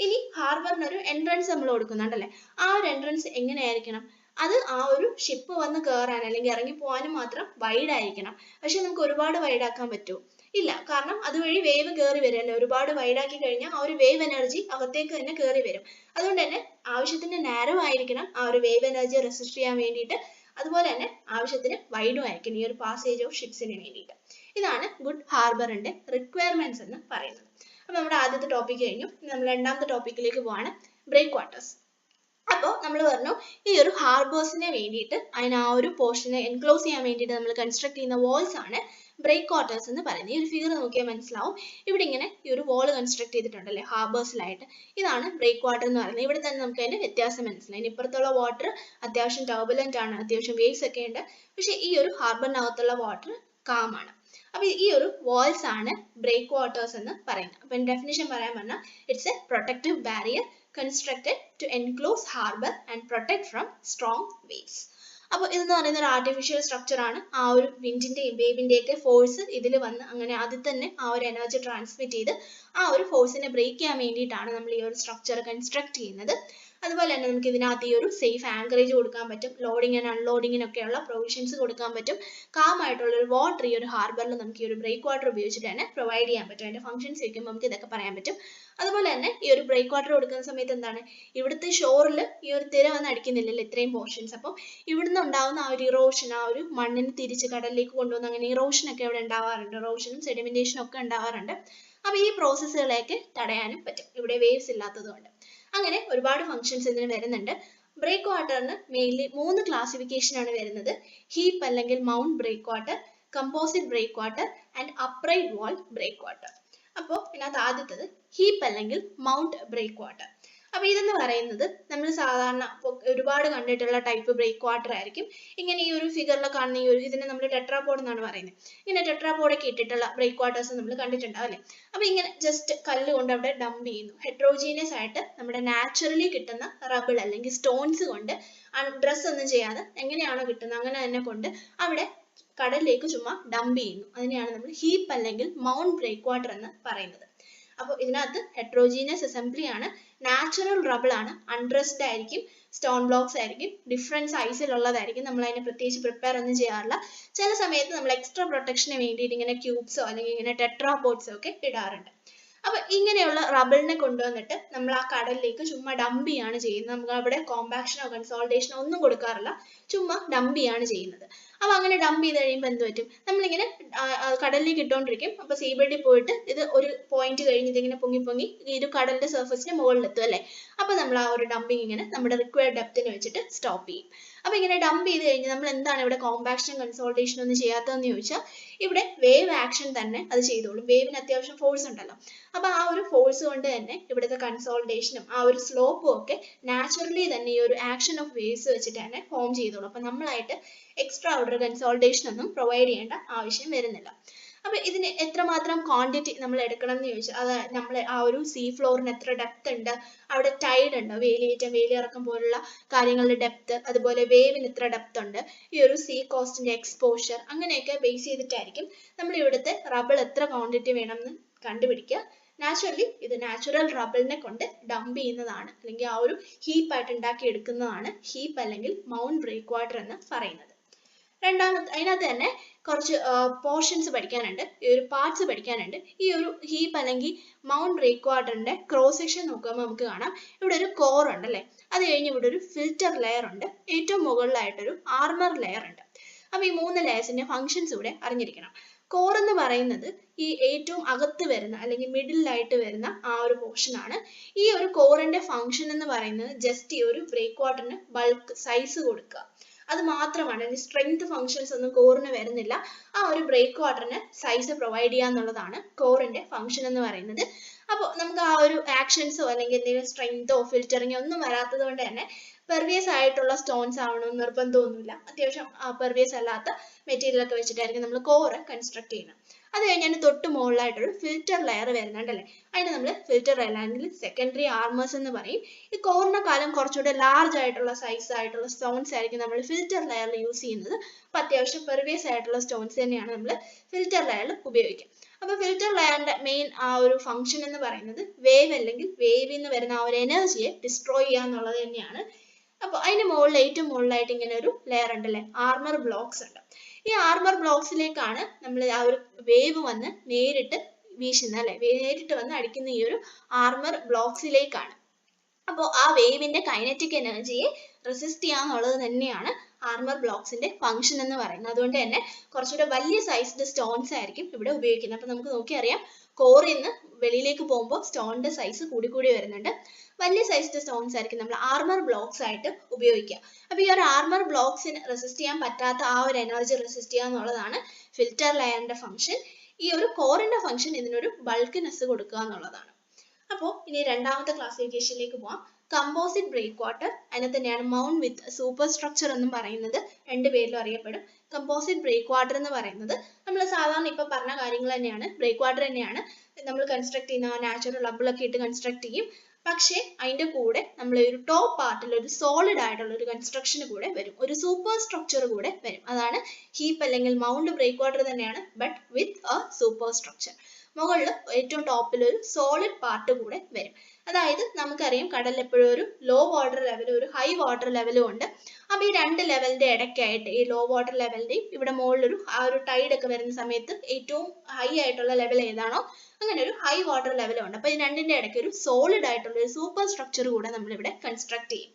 ഇനി ഹാർബറിന് ഒരു എൻട്രൻസ് നമ്മൾ കൊടുക്കുന്നുണ്ടല്ലേ, ആ ഒരു എൻട്രൻസ് എങ്ങനെയായിരിക്കണം, അത് ആ ഒരു ഷിപ്പ് വന്ന് കയറാൻ അല്ലെങ്കിൽ ഇറങ്ങി പോകാനും മാത്രം വൈഡ് ആയിരിക്കണം. പക്ഷെ നമുക്ക് ഒരുപാട് വൈഡ് ആക്കാൻ പറ്റുമോ, ഇല്ല, കാരണം അതുവഴി വേവ് കയറി വരുമല്ലോ. ഒരുപാട് വൈഡ് ആക്കി കഴിഞ്ഞാൽ ആ ഒരു വേവ് എനർജി അകത്തേക്ക് തന്നെ കയറി വരും. അതുകൊണ്ട് തന്നെ ആവശ്യത്തിന് നാരോ ആയിരിക്കണം ആ ഒരു വേവ് എനർജി റെസിസ്റ്റ് ചെയ്യാൻ വേണ്ടിയിട്ട്, അതുപോലെ തന്നെ ആവശ്യത്തിന് വൈഡും ആയിരിക്കും ഈ ഒരു പാസേജ് ഓഫ് ഷിപ്സിന് വേണ്ടിയിട്ട്. ഇതാണ് ഗുഡ് ഹാർബറിന്റെ റിക്വയർമെന്റ്സ് എന്ന് പറയുന്നത്. അപ്പൊ നമ്മുടെ ആദ്യത്തെ ടോപ്പിക് കഴിഞ്ഞു, നമ്മൾ രണ്ടാമത്തെ ടോപ്പിക്കിലേക്ക് പോവാണ്, ബ്രേക്ക് വാട്ടേഴ്സ്. അപ്പോൾ നമ്മൾ പറഞ്ഞു ഈ ഒരു ഹാർബേഴ്സിനെ വേണ്ടിയിട്ട് അതിന് ആ ഒരു പോർഷനെ എൻക്ലോസ് ചെയ്യാൻ വേണ്ടിയിട്ട് നമ്മൾ കൺസ്ട്രക്ട് ചെയ്യുന്ന വാൾസ് ആണ് breakwaters എന്ന് പറയുന്നത്. ഈ ഒരു ഫിഗർ നോക്കിയാൽ മനസ്സിലാവും. ഇവിടെ ഇങ്ങനെ ഈ ഒരു wall construct ചെയ്തിട്ടുണ്ടല്ലേ ഹാർബേഴ്സിലായിട്ട്. ഇതാണ് breakwater എന്ന് പറയുന്നത്. ഇവിടെ തന്നെ നമുക്ക് അതിന്റെ വ്യത്യാസം മനസ്സിലായി. ഇപ്പുറത്തുള്ള വാട്ടർ അത്യാവശ്യം turbulent ആണ്, അത്യാവശ്യം waves ഒക്കെ ഉണ്ട്. പക്ഷെ ഈ ഒരു ഹാർബറിനകത്തുള്ള വാട്ടർ calm ആണ്. അപ്പോൾ ഈ ഒരു walls ആണ് breakwaters എന്ന് പറയുന്നത്. അപ്പോൾ ഡെഫിനിഷൻ പറയാൻ പറഞ്ഞാൽ it's A protective barrier constructed to enclose harbor and protect from strong waves. അപ്പോൾ ഇതെന്ന് പറയുന്ന ഒരു ആർട്ടിഫിഷ്യൽ സ്ട്രക്ചർ ആണ്. ആ ഒരു വിൻഡിന്റെയും വേവിന്റെയൊക്കെ ഫോഴ്സ് ഇതിൽ വന്ന് അങ്ങനെ അതിൽ തന്നെ ആ ഒരു എനർജി ട്രാൻസ്മിറ്റ് ചെയ്ത് ആ ഒരു ഫോഴ്സിനെ ബ്രേക്ക് ചെയ്യാൻ വേണ്ടിയിട്ടാണ് നമ്മൾ ഈ ഒരു സ്ട്രക്ചർ കൺസ്ട്രക്ട് ചെയ്യുന്നത്. അതുപോലെ തന്നെ നമുക്ക് ഇതിനകത്ത് ഈ ഒരു സേഫ് ആങ്കറേജ് കൊടുക്കാൻ പറ്റും, ലോഡിങ് ആൻഡ് അൺലോഡിങ്ങിനൊക്കെയുള്ള പ്രൊവിഷൻസ് കൊടുക്കാൻ പറ്റും. കാം ആയിട്ടുള്ള ഒരു വാട്ടർ ഈ ഒരു ഹാർബറിൽ നമുക്ക് ഈ ഒരു ബ്രേക്ക് വാട്ടർ ഉപയോഗിച്ചിട്ട് തന്നെ പ്രൊവൈഡ് ചെയ്യാൻ പറ്റും. അതിന്റെ ഫംഗ്ഷൻസ് വയ്ക്കുമ്പോൾ നമുക്ക് ഇതൊക്കെ പറയാൻ പറ്റും. അതുപോലെ തന്നെ ഈ ഒരു ബ്രേക്ക് വാട്ടർ കൊടുക്കുന്ന സമയത്ത് എന്താണ്, ഇവിടുത്തെ ഷോറിൽ ഈ ഒരു തിര വന്ന് അടിക്കുന്നില്ലല്ലോ ഇത്രയും പോർഷൻസ്. അപ്പം ഇവിടുന്ന് ഉണ്ടാവുന്ന ആ ഒരു ഇറോഷൻ, ആ ഒരു മണ്ണിന് തിരിച്ച് കടലിലേക്ക് കൊണ്ടുവന്ന് അങ്ങനെ ഇറോഷൻ ഒക്കെ ഇവിടെ ഉണ്ടാവാറുണ്ട്. ഇറോഷനും സെഡിമെന്റേഷനും ഒക്കെ ഉണ്ടാവാറുണ്ട്. അപ്പൊ ഈ പ്രോസസ്സുകളെയൊക്കെ തടയാനും പറ്റും ഇവിടെ വേവ്സ് ഇല്ലാത്തതുകൊണ്ട്. അങ്ങനെ ഒരുപാട് ഫംഗ്ഷൻസ് ഇതിന് വരുന്നുണ്ട്. ബ്രേക്ക് വാട്ടറിന് മെയിൻലി 3 ക്ലാസിഫിക്കേഷൻ ആണ് വരുന്നത്. ഹീപ്പ് അല്ലെങ്കിൽ mound break water, composite break water and upright wall break water. അപ്പോൾ ഇതിനകത്ത് ആദ്യത്തത് ഹീപ്പ് അല്ലെങ്കിൽ മൗണ്ട് ബ്രേക്ക് വാട്ടർ. അപ്പൊ ഇതെന്ന് പറയുന്നത് നമ്മൾ സാധാരണ ഒരുപാട് കണ്ടിട്ടുള്ള ടൈപ്പ് ബ്രേക്ക് വാട്ടർ ആയിരിക്കും. ഇങ്ങനെ ഈ ഒരു ഫിഗറിൽ കാണുന്ന ഈ ഒരു ഇതിനെ നമ്മൾ ടെട്രാപോഡ് എന്നാണ് പറയുന്നത്. ഇങ്ങനെ ടെട്രാപോഡ് ഒക്കെ ഇട്ടിട്ടുള്ള ബ്രേക്ക് വാട്ടേഴ്സ് നമ്മൾ കണ്ടിട്ടുണ്ടാവും അല്ലേ. അപ്പൊ ഇങ്ങനെ ജസ്റ്റ് കല്ല് കൊണ്ട് അവിടെ ഡംപ് ചെയ്യുന്നു. ഹെട്രോജീനിയസ് ആയിട്ട് നമ്മുടെ നാച്ചുറലി കിട്ടുന്ന റബിൾ അല്ലെങ്കിൽ സ്റ്റോൺസ് കൊണ്ട് ഡ്രസ് ഒന്നും ചെയ്യാതെ എങ്ങനെയാണോ കിട്ടുന്നത് അങ്ങനെ തന്നെ കൊണ്ട് അവിടെ കടലിലേക്ക് ചുമ്മാ ഡംപ് ചെയ്യുന്നു. അതിനെയാണ് നമ്മൾ ഹീപ്പ് അല്ലെങ്കിൽ മൗണ്ട് ബ്രേക്ക് വാട്ടർ എന്ന് പറയുന്നത്. അപ്പോൾ ഇതിനകത്ത് ഹെട്രോജീനിയസ് അസംബ്ലി ആണ്, നാച്ചുറൽ റബിൾ ആണ്, അൺഡ്രസ്ഡ് ആയിരിക്കും, സ്റ്റോൺ ബ്ലോക്സ് ആയിരിക്കും, ഡിഫറെന്റ് സൈസിലുള്ളതായിരിക്കും. നമ്മൾ അതിനെ പ്രത്യേകിച്ച് പ്രിപ്പയർ ഒന്നും ചെയ്യാറില്ല. ചില സമയത്ത് നമ്മൾ എക്സ്ട്രാ പ്രൊട്ടക്ഷന് വേണ്ടിയിട്ട് ഇങ്ങനെ ക്യൂബ്സോ അല്ലെങ്കിൽ ഇങ്ങനെ ടെട്രാപോഡ്സോ ഒക്കെ ഇടാറുണ്ട്. അപ്പൊ ഇങ്ങനെയുള്ള റബിളിനെ കൊണ്ടുവന്നിട്ട് നമ്മൾ ആ കടലിലേക്ക് ചുമ്മാ ഡംപ് ചെയ്യാണ് ചെയ്യുന്നത്. നമുക്ക് അവിടെ കോമ്പാക്ഷനോ കൺസോൾട്ടേഷനോ ഒന്നും കൊടുക്കാറില്ല, ചുമ്മാ ഡംപ് ചെയ്യാണ് ചെയ്യുന്നത്. അപ്പൊ അങ്ങനെ ഡംപ് ചെയ്ത് കഴിയുമ്പോൾ എന്ത് പറ്റും, നമ്മളിങ്ങനെ കടലിലേക്ക് ഇട്ടുകൊണ്ടിരിക്കും. അപ്പൊ സീബഡിൽ പോയിട്ട് ഇത് ഒരു പോയിന്റ് കഴിഞ്ഞ് ഇതിങ്ങനെ പൊങ്ങി പൊങ്ങി ഈ ഒരു കടലിന്റെ സർഫസിന് മുകളിലെത്തും അല്ലെ. അപ്പൊ നമ്മൾ ആ ഒരു ഡംപിങ് ഇങ്ങനെ നമ്മുടെ റിക്വയർഡ് ഡെപ്തിന് വെച്ചിട്ട് സ്റ്റോപ്പ് ചെയ്യും. അപ്പൊ ഇങ്ങനെ ഡംപ് ചെയ്ത് കഴിഞ്ഞ് നമ്മൾ എന്താണ് ഇവിടെ കോമ്പാക്ഷൻ കൺസോൾട്ടേഷൻ ഒന്നും ചെയ്യാത്തതെന്ന് ചോദിച്ചാൽ ഇവിടെ വേവ് ആക്ഷൻ തന്നെ അത് ചെയ്തോളും. വേവിന് അത്യാവശ്യം ഫോഴ്സ് ഉണ്ടല്ലോ. അപ്പൊ ആ ഒരു ഫോഴ്സ് കൊണ്ട് തന്നെ ഇവിടുത്തെ കൺസോൾട്ടേഷനും ആ ഒരു സ്ലോപ്പും ഒക്കെ നാച്ചുറലി തന്നെ ഈ ഒരു ആക്ഷൻ ഓഫ് വേവ്സ് വെച്ചിട്ട് തന്നെ ഫോം ചെയ്തോളും. അപ്പൊ നമ്മളായിട്ട് എക്സ്ട്രാ ഓർഡർ കൺസോൾട്ടേഷൻ ഒന്നും പ്രൊവൈഡ് ചെയ്യേണ്ട ആവശ്യം വരുന്നില്ല. അപ്പൊ ഇതിന് എത്രമാത്രം ക്വാണ്ടിറ്റി നമ്മൾ എടുക്കണം എന്ന് ചോദിച്ചാൽ അത് നമ്മൾ ആ ഒരു സീ ഫ്ലോറിന് എത്ര ഡെപ്ത് ഉണ്ട്, അവിടെ ടൈഡ് ഉണ്ടോ, വേലിയേറ്റം വേലിയിറക്കം പോലുള്ള കാര്യങ്ങളുടെ ഡെപ്ത്, അതുപോലെ വേവിന് എത്ര ഡെപ്ത് ഉണ്ട്, ഈ ഒരു സീ കോസ്റ്റിന്റെ എക്സ്പോഷർ, അങ്ങനെയൊക്കെ ബേസ് ചെയ്തിട്ടായിരിക്കും നമ്മൾ ഇവിടുത്തെ റബിൾ എത്ര ക്വാണ്ടിറ്റി വേണമെന്ന് കണ്ടുപിടിക്കുക. നാച്ചുറലി ഇത് നാച്ചുറൽ റബിളിനെ കൊണ്ട് ഡംപ് ചെയ്യുന്നതാണ് അല്ലെങ്കിൽ ആ ഒരു ഹീപ്പ് ആയിട്ട് ഉണ്ടാക്കി എടുക്കുന്നതാണ് ഹീപ്പ് അല്ലെങ്കിൽ മൗണ്ട് ബ്രേക്ക് വാട്ടർ എന്ന് പറയുന്നത്. അതിനകത്ത് തന്നെ കുറച്ച് പോർഷൻസ് പഠിക്കാനുണ്ട്, ഈ ഒരു പാർട്സ് പഠിക്കാനുണ്ട്. ഈ ഒരു ഹീപ്പ് അല്ലെങ്കിൽ മൗണ്ട് ബ്രേക്ക് വാട്ടറിന്റെ ക്രോസ് സെക്ഷൻ നോക്കുമ്പോൾ നമുക്ക് കാണാം ഇവിടെ ഒരു കോർ ഉണ്ട് അല്ലെ. അത് കഴിഞ്ഞ് ഇവിടെ ഒരു ഫിൽറ്റർ ലെയർ ഉണ്ട്, ഏറ്റവും മുകളിലായിട്ടൊരു ആർമർ ലെയർ ഉണ്ട്. അപ്പൊ ഈ 3 ലെയേഴ്സിന്റെ ഫങ്ഷൻസ് ഇവിടെ അറിഞ്ഞിരിക്കണം. കോർ എന്ന് പറയുന്നത് ഈ ഏറ്റവും അകത്ത് വരുന്ന അല്ലെങ്കിൽ മിഡിലായിട്ട് വരുന്ന ആ ഒരു പോർഷൻ ആണ്. ഈ ഒരു കോറിന്റെ ഫങ്ഷൻ എന്ന് പറയുന്നത് ജസ്റ്റ് ഈ ഒരു ബ്രേക്ക് വാട്ടറിന് ബൾക്ക് സൈസ് കൊടുക്കുക, അത് മാത്രമാണ്. സ്ട്രെങ്ത് ഫങ്ഷൻസ് ഒന്നും കോറിന് വരുന്നില്ല. ആ ഒരു ബ്രേക്ക് വാട്ടറിന് സൈസ് പ്രൊവൈഡ് ചെയ്യുക എന്നുള്ളതാണ് കോറിന്റെ ഫങ്ഷൻ എന്ന് പറയുന്നത്. അപ്പോൾ നമുക്ക് ആ ഒരു ആക്ഷൻസോ അല്ലെങ്കിൽ എന്തെങ്കിലും സ്ട്രെങ്തോ ഫിൽറ്ററിങ്ങോ ഒന്നും വരാത്തത് കൊണ്ട് തന്നെ പെർവിയസ് ആയിട്ടുള്ള സ്റ്റോൺസ് ആവണമെന്ന് നിർബന്ധമൊന്നുമില്ല. അത്യാവശ്യം പെർവിയസ് അല്ലാത്ത മെറ്റീരിയൽ ഒക്കെ വെച്ചിട്ടായിരിക്കും നമ്മൾ കോറ് കൺസ്ട്രക്ട് ചെയ്യുന്നത്. അത് കഴിഞ്ഞാൽ തൊട്ട് മുകളിലായിട്ടൊരു ഫിൽറ്റർ ലെയർ വരുന്നുണ്ടല്ലേ, അതിന് നമ്മൾ ഫിൽറ്റർ ലെയർ അല്ലെങ്കിൽ സെക്കൻഡറി ആർമേഴ്സ് എന്ന് പറയും. ഈ കോറിനെക്കാളും കുറച്ചുകൂടെ ലാർജ് ആയിട്ടുള്ള സൈസ് ആയിട്ടുള്ള സ്റ്റോൺസ് ആയിരിക്കും നമ്മൾ ഫിൽറ്റർ ലെയറിൽ യൂസ് ചെയ്യുന്നത്. അപ്പൊ അത്യാവശ്യം പെർവിയസ് ആയിട്ടുള്ള സ്റ്റോൺസ് തന്നെയാണ് നമ്മൾ ഫിൽറ്റർ ലെയറിൽ ഉപയോഗിക്കുക. അപ്പൊ ഫിൽറ്റർ ലെയറിന്റെ മെയിൻ ആ ഒരു ഫംഗ്ഷൻ എന്ന് പറയുന്നത് വേവ് അല്ലെങ്കിൽ വേവിൽ നിന്ന് വരുന്ന ആ ഒരു എനർജിയെ ഡിസ്ട്രോയ് ചെയ്യുക എന്നുള്ളത് തന്നെയാണ്. അപ്പൊ അതിന് മുകളിൽ ഏറ്റവും മുകളിലായിട്ട് ഇങ്ങനെ ഒരു ലെയർ ഉണ്ടല്ലേ, ആർമർ ബ്ലോക്സ് ഉണ്ട്. ഈ ആർമർ ബ്ലോക്സിലേക്കാണ് നമ്മൾ ആ ഒരു വേവ് വന്ന് നേരിട്ട് വീശുന്നത് അല്ലെ, നേരിട്ട് വന്ന് അടിക്കുന്ന ഈ ഒരു ആർമർ ബ്ലോക്സിലേക്കാണ്. അപ്പോൾ ആ വേവിന്റെ കൈനറ്റിക് എനർജിയെ റെസിസ്റ്റ് ചെയ്യാന്നുള്ളത് തന്നെയാണ് ആർമർ ബ്ലോക്സിന്റെ ഫംഗ്ഷൻ എന്ന് പറയുന്നത്. അതുകൊണ്ട് തന്നെ കുറച്ചുകൂടെ വലിയ സൈസ്ഡ് സ്റ്റോൺസ് ആയിരിക്കും ഇവിടെ ഉപയോഗിക്കുന്നത്. അപ്പൊ നമുക്ക് നോക്കിയറിയാം കോറിൽ നിന്ന് വെളിയിലേക്ക് പോകുമ്പോൾ സ്റ്റോണിന്റെ സൈസ് കൂടി വരുന്നുണ്ട്. വലിയ സൈസ്ഡ് സ്റ്റോൺസ് ആയിരിക്കും നമ്മൾ ആർമർ ബ്ലോക്സ് ആയിട്ട് ഉപയോഗിക്കുക. അപ്പോൾ ഈ ഒരു ആർമർ ബ്ലോക്സിന് റെസിസ്റ്റ് ചെയ്യാൻ പറ്റാത്ത ആ ഒരു എനർജി റെസിസ്റ്റ് ചെയ്യുക എന്നുള്ളതാണ് ഫിൽറ്റർ ലെയറിന്റെ ഫംഗ്ഷൻ. ഈ ഒരു കോറിന്റെ ഫംഗ്ഷൻ ഇതിനൊരു ബൾക്കിനെസ് കൊടുക്കുക എന്നുള്ളതാണ്. അപ്പോൾ ഇനി രണ്ടാമത്തെ ക്ലാസിഫിക്കേഷനിലേക്ക് പോവാം. കമ്പോസിറ്റ് ബ്രേക്ക് വാട്ടർ, അതിനെ തന്നെയാണ് മൗണ്ട് വിത്ത് സൂപ്പർ സ്ട്രക്ചർ എന്നും പറയുന്നത്, രണ്ട് പേരിലും അറിയപ്പെടും. കമ്പോസിറ്റ് ബ്രേക്ക് വാട്ടർ എന്ന് പറയുന്നത് നമ്മൾ സാധാരണ ഇപ്പൊ പറഞ്ഞ കാര്യങ്ങൾ തന്നെയാണ്, ബ്രേക്ക് വാട്ടർ തന്നെയാണ് നമ്മൾ കൺസ്ട്രക്ട് ചെയ്യുന്ന നാച്ചുറൽ റബ്ബിളൊക്കെ ഇട്ട് കൺസ്ട്രക്ട് ചെയ്യും. പക്ഷേ അതിന്റെ കൂടെ നമ്മൾ ഒരു ടോപ്പ് പാർട്ടിൽ ഒരു സോളിഡ് ആയിട്ടുള്ള ഒരു കൺസ്ട്രക്ഷൻ കൂടെ വരും, ഒരു സൂപ്പർ സ്ട്രക്ചർ കൂടെ വരും. അതാണ് ഹീപ്പ് അല്ലെങ്കിൽ മൗണ്ട് ബ്രേക്ക് വാട്ടർ തന്നെയാണ്, but with a super structure. മുകളിൽ ഏറ്റവും ടോപ്പിൽ ഒരു സോളിഡ് പാർട്ട് കൂടെ വരും. അതായത് നമുക്കറിയാം കടലിൽ എപ്പോഴും ഒരു ലോ വാട്ടർ ലെവലും ഒരു ഹൈ വാട്ടർ ലെവലും ഉണ്ട്. അപ്പൊ ഈ രണ്ട് ലെവലിന്റെ ഇടയ്ക്കായിട്ട് ഈ ലോ വാട്ടർ ലെവലിന്റെയും ഇവിടെ മുകളിലൊരു ആ ഒരു ടൈഡ് ഒക്കെ വരുന്ന സമയത്ത് ഏറ്റവും ഹൈ ആയിട്ടുള്ള ലെവൽ ഏതാണോ അങ്ങനെ ഒരു ഹൈ വാട്ടർ ലെവലും ഉണ്ട്. അപ്പൊ ഈ രണ്ടിന്റെ ഇടയ്ക്ക് ഒരു സോളിഡ് ആയിട്ടുള്ള ഒരു സൂപ്പർ സ്ട്രക്ചർ കൂടെ നമ്മൾ ഇവിടെ കൺസ്ട്രക്ട് ചെയ്യും.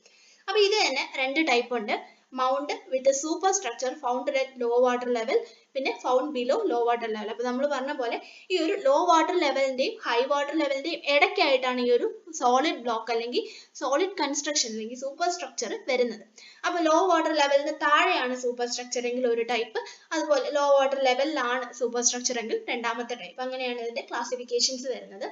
അപ്പൊ ഇത് തന്നെ രണ്ട് ടൈപ്പ് ഉണ്ട്. Mound with super structure found at low water level, പിന്നെ found below low water level. അപ്പൊ നമ്മൾ പറഞ്ഞ പോലെ ഈ ഒരു ലോ വാട്ടർ ലെവലിന്റെയും ഹൈ വാട്ടർ ലെവലിന്റെയും ഇടയ്ക്കായിട്ടാണ് ഈ ഒരു സോളിഡ് ബ്ലോക്ക് അല്ലെങ്കിൽ സോളിഡ് കൺസ്ട്രക്ഷൻ അല്ലെങ്കിൽ സൂപ്പർ സ്ട്രക്ചർ വരുന്നത്. അപ്പൊ ലോ വാട്ടർ ലെവലിന് താഴെയാണ് സൂപ്പർ സ്ട്രക്ചർ എങ്കിൽ ഒരു ടൈപ്പ്, അതുപോലെ ലോ വാട്ടർ ലെവലിലാണ് സൂപ്പർ സ്ട്രക്ചർ എങ്കിൽ രണ്ടാമത്തെ ടൈപ്പ്. അങ്ങനെയാണ് ഇതിന്റെ ക്ലാസിഫിക്കേഷൻസ് വരുന്നത്.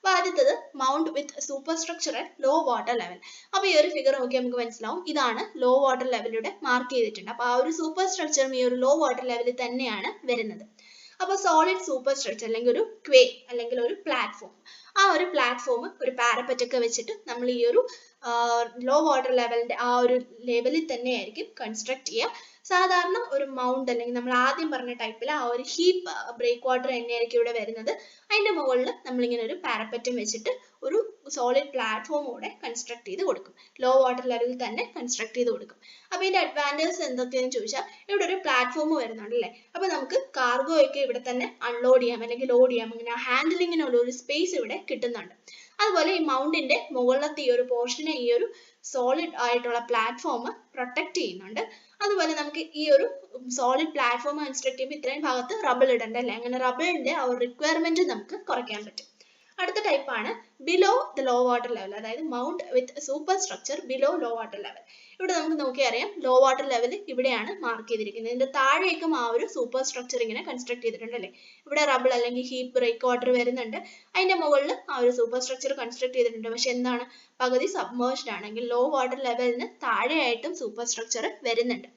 അപ്പൊ ആദ്യത്തത് mound with super structure at low water level. അപ്പൊ ഈ ഒരു ഫിഗർ നോക്കി നമുക്ക് മനസ്സിലാവും, ഇതാണ് ലോ വാട്ടർ ലെവലിലൂടെ മാർക്ക് ചെയ്തിട്ടുണ്ട്. അപ്പൊ ആ ഒരു സൂപ്പർ സ്ട്രക്ചറും ഈ ഒരു ലോ വാട്ടർ ലെവലിൽ തന്നെയാണ് വരുന്നത്. അപ്പൊ സോളിഡ് സൂപ്പർ സ്ട്രക്ചർ അല്ലെങ്കിൽ ഒരു ക്വേ അല്ലെങ്കിൽ ഒരു പ്ലാറ്റ്ഫോം, ആ ഒരു പ്ലാറ്റ്ഫോം ഒരു പാരപ്പറ്റ് ഒക്കെ വെച്ചിട്ട് നമ്മൾ ഈ ഒരു ലോ വാട്ടർ ലെവലിന്റെ ആ ഒരു ലെവലിൽ തന്നെയായിരിക്കും കൺസ്ട്രക്ട് ചെയ്യുക. സാധാരണ ഒരു മൗണ്ട് അല്ലെങ്കിൽ നമ്മൾ ആദ്യം പറഞ്ഞ ടൈപ്പിൽ ആ ഒരു ഹീപ്പ് ബ്രേക്ക് വാട്ടർ തന്നെയായിരിക്കും ഇവിടെ വരുന്നത്. അതിന്റെ മുകളിൽ നമ്മളിങ്ങനെ ഒരു പാരപ്പറ്റും വെച്ചിട്ട് ഒരു സോളിഡ് പ്ലാറ്റ്ഫോം കൂടെ കൺസ്ട്രക്ട് ചെയ്ത് കൊടുക്കും, ലോ വാട്ടർ ലെവലിൽ തന്നെ കൺസ്ട്രക്ട് ചെയ്ത് കൊടുക്കും. അപ്പൊ ഇതിന്റെ അഡ്വാൻറ്റേജ് എന്തൊക്കെയാണെന്ന് ചോദിച്ചാൽ ഇവിടെ ഒരു പ്ലാറ്റ്ഫോം വരുന്നുണ്ട് അല്ലേ, അപ്പൊ നമുക്ക് കാർഗോ ഒക്കെ ഇവിടെ തന്നെ അൺലോഡ് ചെയ്യാം അല്ലെങ്കിൽ ലോഡ് ചെയ്യാം, അങ്ങനെ ഹാൻഡിലിങ്ങിനുള്ള ഒരു സ്പേസ് ഇവിടെ കിട്ടുന്നുണ്ട്. അതുപോലെ ഈ മൗണ്ടിന്റെ മുകളിലത്തെ ഈ ഒരു പോർഷനെ ഈ ഒരു സോളിഡ് ആയിട്ടുള്ള പ്ലാറ്റ്ഫോം പ്രൊട്ടക്ട് ചെയ്യുന്നുണ്ട്. അതുപോലെ നമുക്ക് ഈ ഒരു സോളിഡ് പ്ലാറ്റ്ഫോം കൺസ്ട്രക്ട് ചെയ്യുമ്പോൾ ഇത്രയും ഭാഗത്ത് റബിൾ ഇടണ്ട അല്ലേ, അങ്ങനെ റബിളിന്റെ ആ ഒരു റിക്വയർമെന്റ് നമുക്ക് കുറയ്ക്കാൻ പറ്റും. അടുത്ത ടൈപ്പ് ആണ് below the low water level, അതായത് mound with super structure below low water level. ഇവിടെ നമുക്ക് നോക്കി അറിയാം ലോ വാട്ടർ ലെവൽ ഇവിടെയാണ് മാർക്ക് ചെയ്തിരിക്കുന്നത്. ഇതിന്റെ താഴേക്കും ആ ഒരു സൂപ്പർ സ്ട്രക്ചർ ഇങ്ങനെ കൺസ്ട്രക്ട് ചെയ്തിട്ടുണ്ട് അല്ലേ, ഇവിടെ റബിൾ അല്ലെങ്കിൽ ഹീപ്പ് ബ്രേക്ക് വാട്ടർ വരുന്നുണ്ട്, അതിന്റെ മുകളിൽ ആ ഒരു സൂപ്പർ സ്ട്രക്ചർ കൺസ്ട്രക്ട് ചെയ്തിട്ടുണ്ട്. പക്ഷെ എന്താണ്, പകുതി സബ്മേർജ്ഡ് ആണെങ്കിൽ ലോ വാട്ടർ ലെവലിന് താഴെയായിട്ടും സൂപ്പർ സ്ട്രക്ചർ വരുന്നുണ്ട്.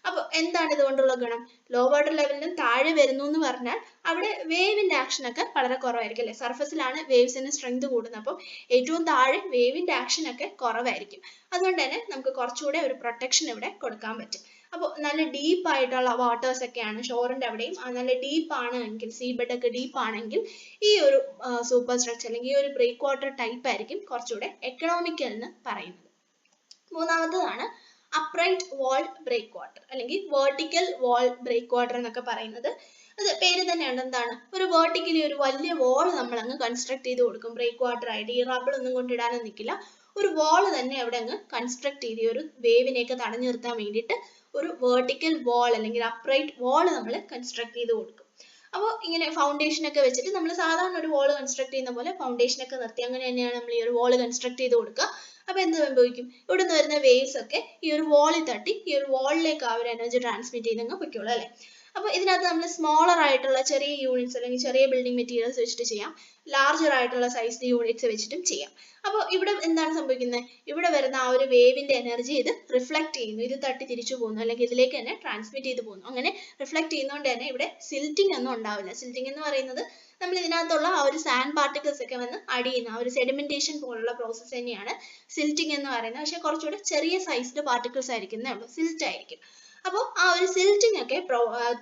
അപ്പൊ എന്താണ് ഇതുകൊണ്ടുള്ള ഗുണം, ലോ വാട്ടർ ലെവലിന് താഴെ വരുന്നു എന്ന് പറഞ്ഞാൽ അവിടെ വേവിന്റെ ആക്ഷൻ ഒക്കെ വളരെ കുറവായിരിക്കും അല്ലെ, സർഫസിലാണ് വേവ്സിന് സ്ട്രെങ്ത് കൂടുന്നത്, അപ്പം ഏറ്റവും താഴെ വേവിന്റെ ആക്ഷൻ ഒക്കെ കുറവായിരിക്കും. അതുകൊണ്ട് തന്നെ നമുക്ക് കുറച്ചുകൂടെ ഒരു പ്രൊട്ടക്ഷൻ ഇവിടെ കൊടുക്കാൻ പറ്റും. അപ്പോൾ നല്ല ഡീപ്പ് ആയിട്ടുള്ള വാട്ടേഴ്സ് ഒക്കെയാണ് ഷോറിന്റെ അവിടെയും നല്ല ഡീപ്പ് ആണെങ്കിൽ സീ ബെഡ് ഒക്കെ ഡീപ്പ് ആണെങ്കിൽ ഈ ഒരു സൂപ്പർ സ്ട്രക്ചർ അല്ലെങ്കിൽ ഈ ഒരു ബ്രേക്ക് വാട്ടർ ടൈപ്പ് ആയിരിക്കും കുറച്ചുകൂടെ എക്കണോമിക്കൽ എന്ന് പറയുന്നത്. മൂന്നാമത്തതാണ് upright wall break water അല്ലെങ്കിൽ vertical wall break water എന്നൊക്കെ പറയുന്നത്. അത് പേര് തന്നെയാണ്, എന്താണ്, ഒരു വെർട്ടിക്കലി ഒരു വലിയ വാൾ നമ്മൾ അങ്ങ് കൺസ്ട്രക്ട് ചെയ്ത് കൊടുക്കും ബ്രേക്ക് വാട്ടർ ആയിട്ട്. ഈ റബിൾ ഒന്നും കൊണ്ടിടാനും നിൽക്കില്ല, ഒരു വാൾ തന്നെ അവിടെ അങ്ങ് കൺസ്ട്രക്ട് ചെയ്ത് ഒരു വേവിനെയൊക്കെ തടഞ്ഞു നിർത്താൻ വേണ്ടിയിട്ട് ഒരു വെർട്ടിക്കൽ വാൾ അല്ലെങ്കിൽ അപ്രൈറ്റ് വാൾ നമ്മൾ കൺസ്ട്രക്ട് ചെയ്ത് കൊടുക്കും. അപ്പോൾ ഇങ്ങനെ ഫൗണ്ടേഷൻ ഒക്കെ വെച്ചിട്ട് നമ്മൾ സാധാരണ ഒരു വാൾ കൺസ്ട്രക്ട് ചെയ്യുന്ന പോലെ ഫൗണ്ടേഷൻ ഒക്കെ നിർത്തി അങ്ങനെ തന്നെയാണ് നമ്മൾ ഈ ഒരു വാൾ കൺസ്ട്രക്ട് ചെയ്ത് കൊടുക്കുക. അപ്പൊ എന്ത് സംഭവിക്കും, ഇവിടെ നിന്ന് വരുന്ന വേവ്സ് ഒക്കെ ഈ ഒരു വാളിൽ തട്ടി ഈ ഒരു വാളിലേക്ക് ആ ഒരു എനർജി ട്രാൻസ്മിറ്റ് ചെയ്തങ്ങ് പൊയ്ക്കോളൂ അല്ലെ. അപ്പൊ ഇതിനകത്ത് നമ്മൾ സ്മോളർ ആയിട്ടുള്ള ചെറിയ യൂണിറ്റ്സ് അല്ലെങ്കിൽ ചെറിയ ബിൽഡിംഗ് മെറ്റീരിയൽസ് വെച്ചിട്ട് ചെയ്യാം, ലാർജർ ആയിട്ടുള്ള സൈസ്ഡ് യൂണിറ്റ്സ് വെച്ചിട്ടും ചെയ്യാം. അപ്പോൾ ഇവിടെ എന്താണ് സംഭവിക്കുന്നത്, ഇവിടെ വരുന്ന ആ ഒരു വേവിന്റെ എനർജി ഇത് റിഫ്ലക്ട് ചെയ്യുന്നു, ഇത് തട്ടി തിരിച്ചു പോകുന്നു അല്ലെങ്കിൽ ഇതിലേക്ക് തന്നെ ട്രാൻസ്മിറ്റ് ചെയ്ത് പോകുന്നു. അങ്ങനെ റിഫ്ലക്ട് ചെയ്യുന്നതുകൊണ്ട് തന്നെ ഇവിടെ സിൽറ്റിംഗ് ഒന്നും ഉണ്ടാവില്ല. സിൽറ്റിംഗ് എന്ന് പറയുന്നത് നമ്മൾ ഇതിനകത്തുള്ള ആ ഒരു സാൻഡ് പാർട്ടിക്കിൾസ് ഒക്കെ വന്ന് അടിയുന്ന ആ ഒരു സെഡിമെന്റേഷൻ പോലുള്ള പ്രോസസ്സ് തന്നെയാണ് സിൽറ്റിംഗ് എന്ന് പറയുന്നത്. പക്ഷെ കുറച്ചുകൂടെ ചെറിയ സൈസ്ഡ് പാർട്ടിക്കിൾസ് ആയിരിക്കുന്നേ ഉള്ളൂ, സിൽറ്റ് ആയിരിക്കും. അപ്പോൾ ആ ഒരു സിൽറ്റിംഗ് ഒക്കെ